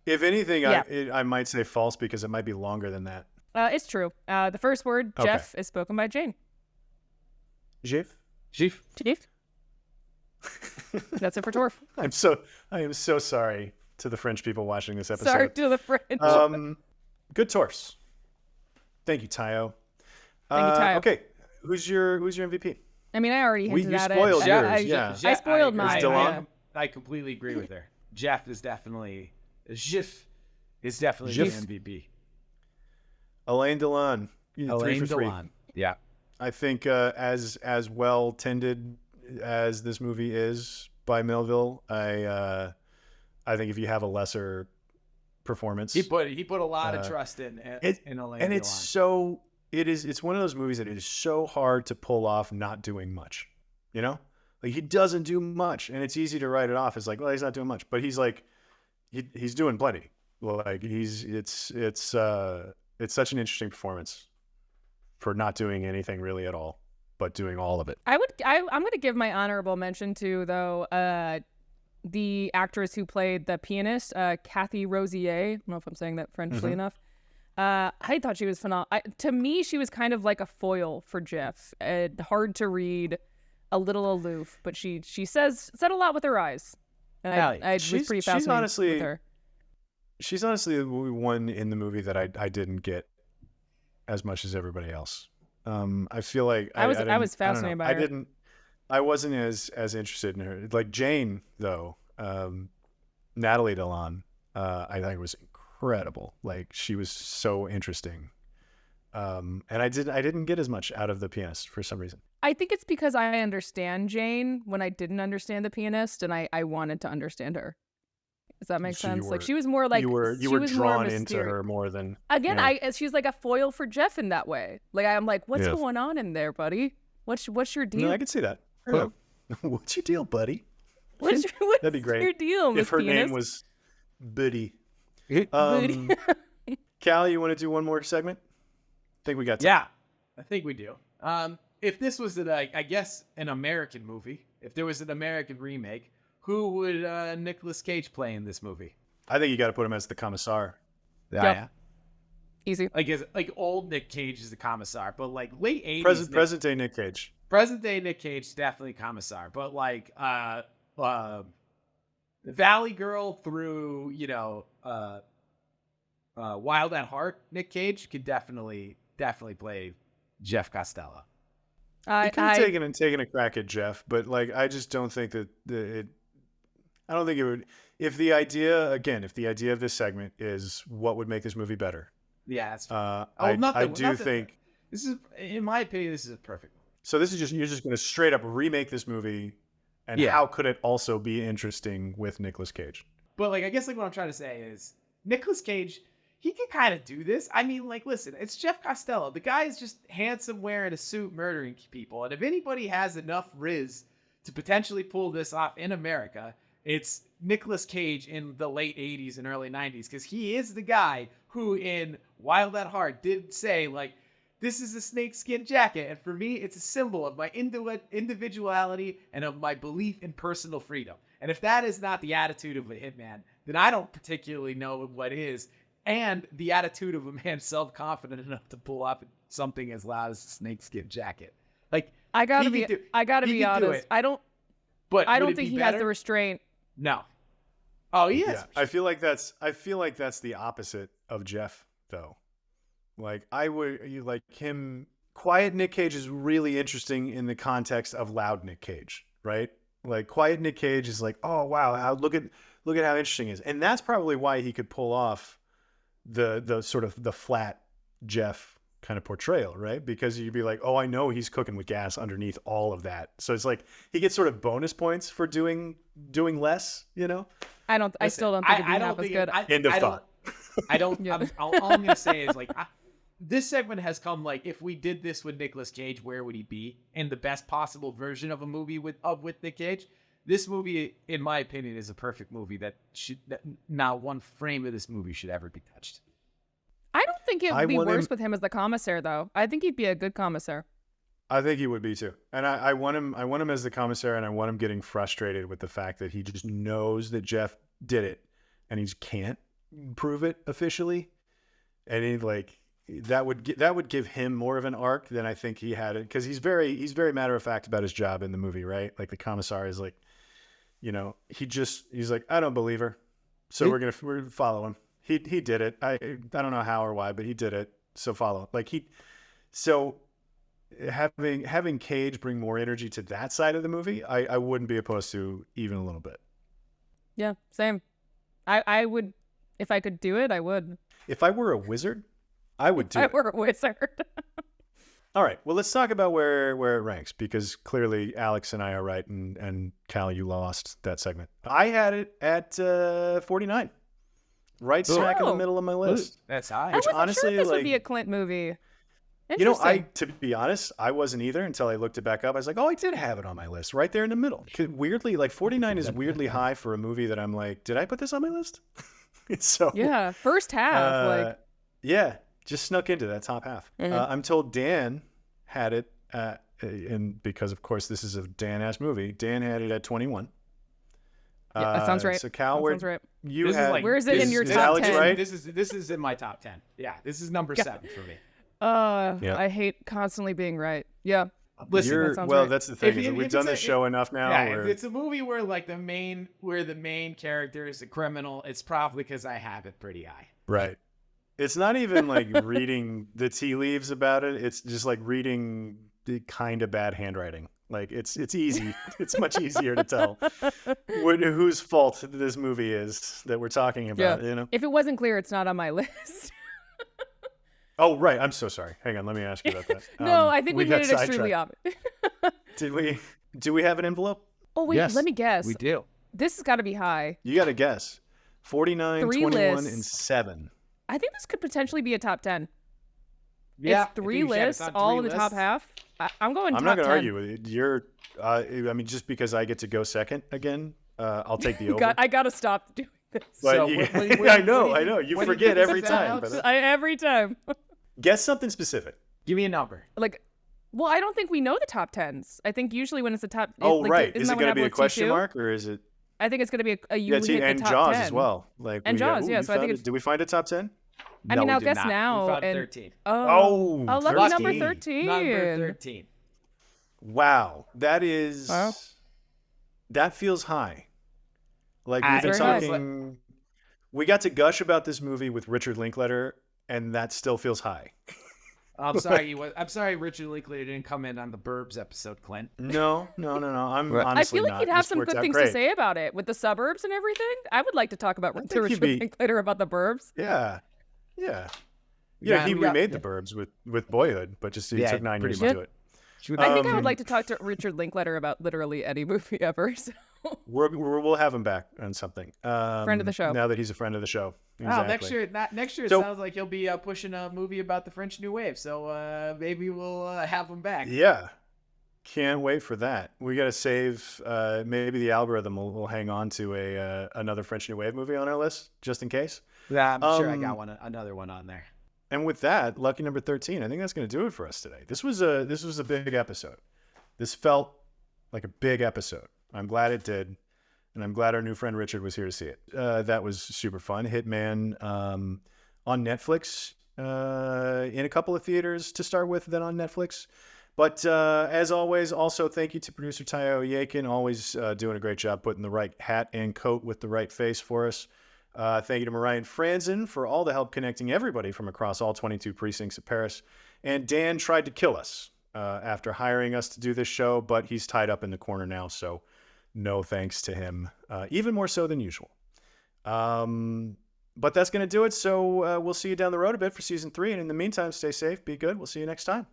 If anything, Yeah. I might say false because it might be longer than that. It's true. The first word, Okay. Jeff, is spoken by Jane. Jeff? Chief. Jeff? That's it for Torf. I am so sorry to the French people watching this episode. Sorry to the French. Good Torfs. Thank you, Tayo. Thank you, Tayo. Okay, who's your MVP? I mean, I already hinted you at spoiled it. yours, yeah. I spoiled mine. I completely agree with her. Jeff is definitely the MVP. Alain Delon. Alain 3 for 3. Delon. Yeah. I think as well tended as this movie is by Melville, I think if you have a lesser performance, He put a lot of trust in Alain and Delon. it's one of those movies that it is so hard to pull off not doing much. You know, like he doesn't do much, and it's easy to write it off as like, well, he's not doing much, but he's like, he's doing plenty. Like it's such an interesting performance for not doing anything really at all, but doing all of it. I'm going to give my honorable mention to, though, the actress who played the pianist, Kathy Rosier. I don't know if I'm saying that Frenchly enough. I thought she was phenomenal. To me, she was kind of like a foil for Jeff. Hard to read, a little aloof, but she said a lot with her eyes. And I was pretty fascinated with her. She's honestly the one in the movie that I didn't get as much as everybody else. I feel like I was fascinated by her. I wasn't as interested in her. Like Jane, though, Natalie Delon, I think was incredible. Like she was so interesting. And I didn't get as much out of the pianist for some reason. I think it's because I understand Jane when I didn't understand the pianist, and I wanted to understand her. Does that make sense? Like she was more like you were drawn into her more than again. She's like a foil for Jeff in that way. Like I'm like, what's going on in there, buddy? What's your deal? No, I can see that. What's your deal, buddy? What's That'd be great. your deal, Miss if her Pianist? name was Buddy. Cal, you want to do one more segment? I think we got time. Yeah, I think we do. If this was I guess an American movie, if there was an American remake, who would Nicolas Cage play in this movie? I think you got to put him as the commissar. Yeah. Easy. Like old Nick Cage is the commissar, but like late 80s present day Nick Cage. Present day Nick Cage definitely commissar, but like Valley Girl through Wild at Heart, Nick Cage could definitely play Jeff Costello. He could have taken a crack at Jeff, but like I just don't think that I don't think it would. If the idea of this segment is what would make this movie better. Yeah, that's I do think this is, in my opinion, this is a perfect movie. So this is you're just going to straight up remake this movie, and how could it also be interesting with Nicolas Cage? But like, I guess like what I'm trying to say is Nicolas Cage, he can kind of do this. I mean, like, listen, it's Jeff Costello. The guy is just handsome, wearing a suit, murdering people. And if anybody has enough riz to potentially pull this off in America, it's Nicolas Cage in the late 80s and early 90s, because he is the guy who in Wild at Heart did say, like, this is a snakeskin jacket, and for me, it's a symbol of my individuality and of my belief in personal freedom. And if that is not the attitude of a hitman, then I don't particularly know what is. And the attitude of a man self-confident enough to pull off something as loud as a snakeskin jacket. Like, I gotta be honest. But I would don't it think be he has better? the restraint. No. Oh, he is. Yeah, I feel like that's the opposite of Jeff, though. Like you like him. Quiet Nick Cage is really interesting in the context of loud Nick Cage, right? Like quiet Nick Cage is like, oh wow, look at how interesting he is, and that's probably why he could pull off the sort of the flat Jeff kind of portrayal, right? Because you'd be like, oh, I know he's cooking with gas underneath all of that, so it's like he gets sort of bonus points for doing less, you know. I still don't think it'd be half as good. End of thought. I don't. Yeah. All I'm gonna say is like, this segment has come like, if we did this with Nicolas Cage, where would he be? And the best possible version of a movie with Nick Cage. This movie, in my opinion, is a perfect movie that not one frame of this movie should ever be touched. I don't think it would be want worse him- with him as the commissaire, though. I think he'd be a good commissaire. I think he would be too, and I want him as the commissar, and I want him getting frustrated with the fact that he just knows that Jeff did it, and he just can't prove it officially, and he like that would give him more of an arc than I think he had it, because he's very matter of fact about his job in the movie, right? Like the commissar is like, you know, he's like, I don't believe her, so we're gonna follow him. He did it. I don't know how or why, but he did it. So follow. Like having Cage bring more energy to that side of the movie, I wouldn't be opposed to even a little bit. Yeah, same. I would, if I could do it, I would. If I were a wizard, I would do If I it. were a wizard. All right. Well, let's talk about where it ranks, because clearly Alex and I are right, and Cal, you lost that segment. I had it at 49, right smack in the middle of my list. That's high. I wasn't honestly, sure this like, would be a Clint movie. You know, Interesting. to be honest, I wasn't either until I looked it back up. I was like, oh, I did have it on my list right there in the middle. Weirdly, like 49 is weirdly high for a movie that I'm like, did I put this on my list? So Yeah, first half. yeah, just snuck into that top half. Mhm. I'm told Dan had it, and because of course this is a Dan-ass movie, Dan had it at 21. Yeah, that sounds right. So Cal, That sounds right. you This is had, like- Where is it in your is top Alex 10? right? This is in my top 10. Yeah, this is number 7 for me. Yeah. I hate constantly being right. Yeah. Listen, that sounds well, right. that's the thing. If Is you- that we've if done it's this a- show enough now. Yeah, where, if it's a movie where the main character is a criminal, it's probably because I have it pretty high. right. It's not even like reading the tea leaves about it. It's just like reading the kind of bad handwriting. Like it's easy. It's much easier to tell whose fault this movie is that we're talking about. Yeah. You know. If it wasn't clear, it's not on my list. Oh right. I'm so sorry. Hang on. Let me ask you about that. No, I think we got made it extremely obvious. Do we have an envelope? Oh, wait, Yes, let me guess. We do. This has got to be high. You got to guess. 49, 3 21, lists. and 7. I think this could potentially be a top 10. Yeah, It's 3 lists, all in the top half. I'm going I'm top not going 10. to argue with you. You're, I mean, just because I get to go second again, I'll take the over. I got to stop doing this. But So you, what I do know. what do You you forget think every this is time. about? But, Every time. guess something specific. Give me a number. Like, well, I don't think we know the top 10s. I think usually when it's a top... Oh, like, right. isn't Is that it when going to be a everyone's question T2? mark, or is it? I think it's going to be you Yeah, hit the and top Jaws 10. as well. Like And Jaws, yeah, so I think did we find a top 10? I mean, No, we I'll did guess not. now. We found and 13. Oh, lucky 13. number 13. Number 13. Wow, that is. Wow. That feels high. Like Ah, we've been it's very high. talking. We got to gush about this movie with Richard Linklater, and that still feels high. I'm sorry. I'm sorry. Richard Linklater didn't come in on the Burbs episode, Clint. No. I'm Right. honestly I feel like not. he'd have This some worked good out things great. to say about it with the suburbs and everything. I would like to talk about think Richard he'd be- Linklater about the burbs. Yeah. Yeah, He we got- remade the Burbs with Boyhood, but just he Yeah, took 9 years pretty to do it. I think I would Um, like to talk to Richard Linklater about literally any movie ever. So. We'll have him back on something. Friend of the show. Now that he's a friend of the show. Wow, Exactly. next year it So- sounds like he'll be pushing a movie about the French New Wave. So maybe we'll have him back. Yeah. Can't wait for that. We got to save. Maybe the algorithm will hang on to another French New Wave movie on our list just in case. Yeah, I'm sure I Um, got another one on there. And with that, lucky number 13. I think that's going to do it for us today. This was a big episode. This felt like a big episode. I'm glad it did, and I'm glad our new friend Richard was here to see it. That was super fun. Hitman on Netflix in a couple of theaters to start with, then on Netflix. But as always, also thank you to producer Tayo Oyekan, always doing a great job putting the right hat and coat with the right face for us. Thank you to Marhyan Franzen for all the help connecting everybody from across all 22 precincts of Paris. And Dan tried to kill us after hiring us to do this show, but he's tied up in the corner now, so no thanks to him, even more so than usual. But that's going to do it, so we'll see you down the road a bit for season 3. And in the meantime, stay safe, be good. We'll see you next time.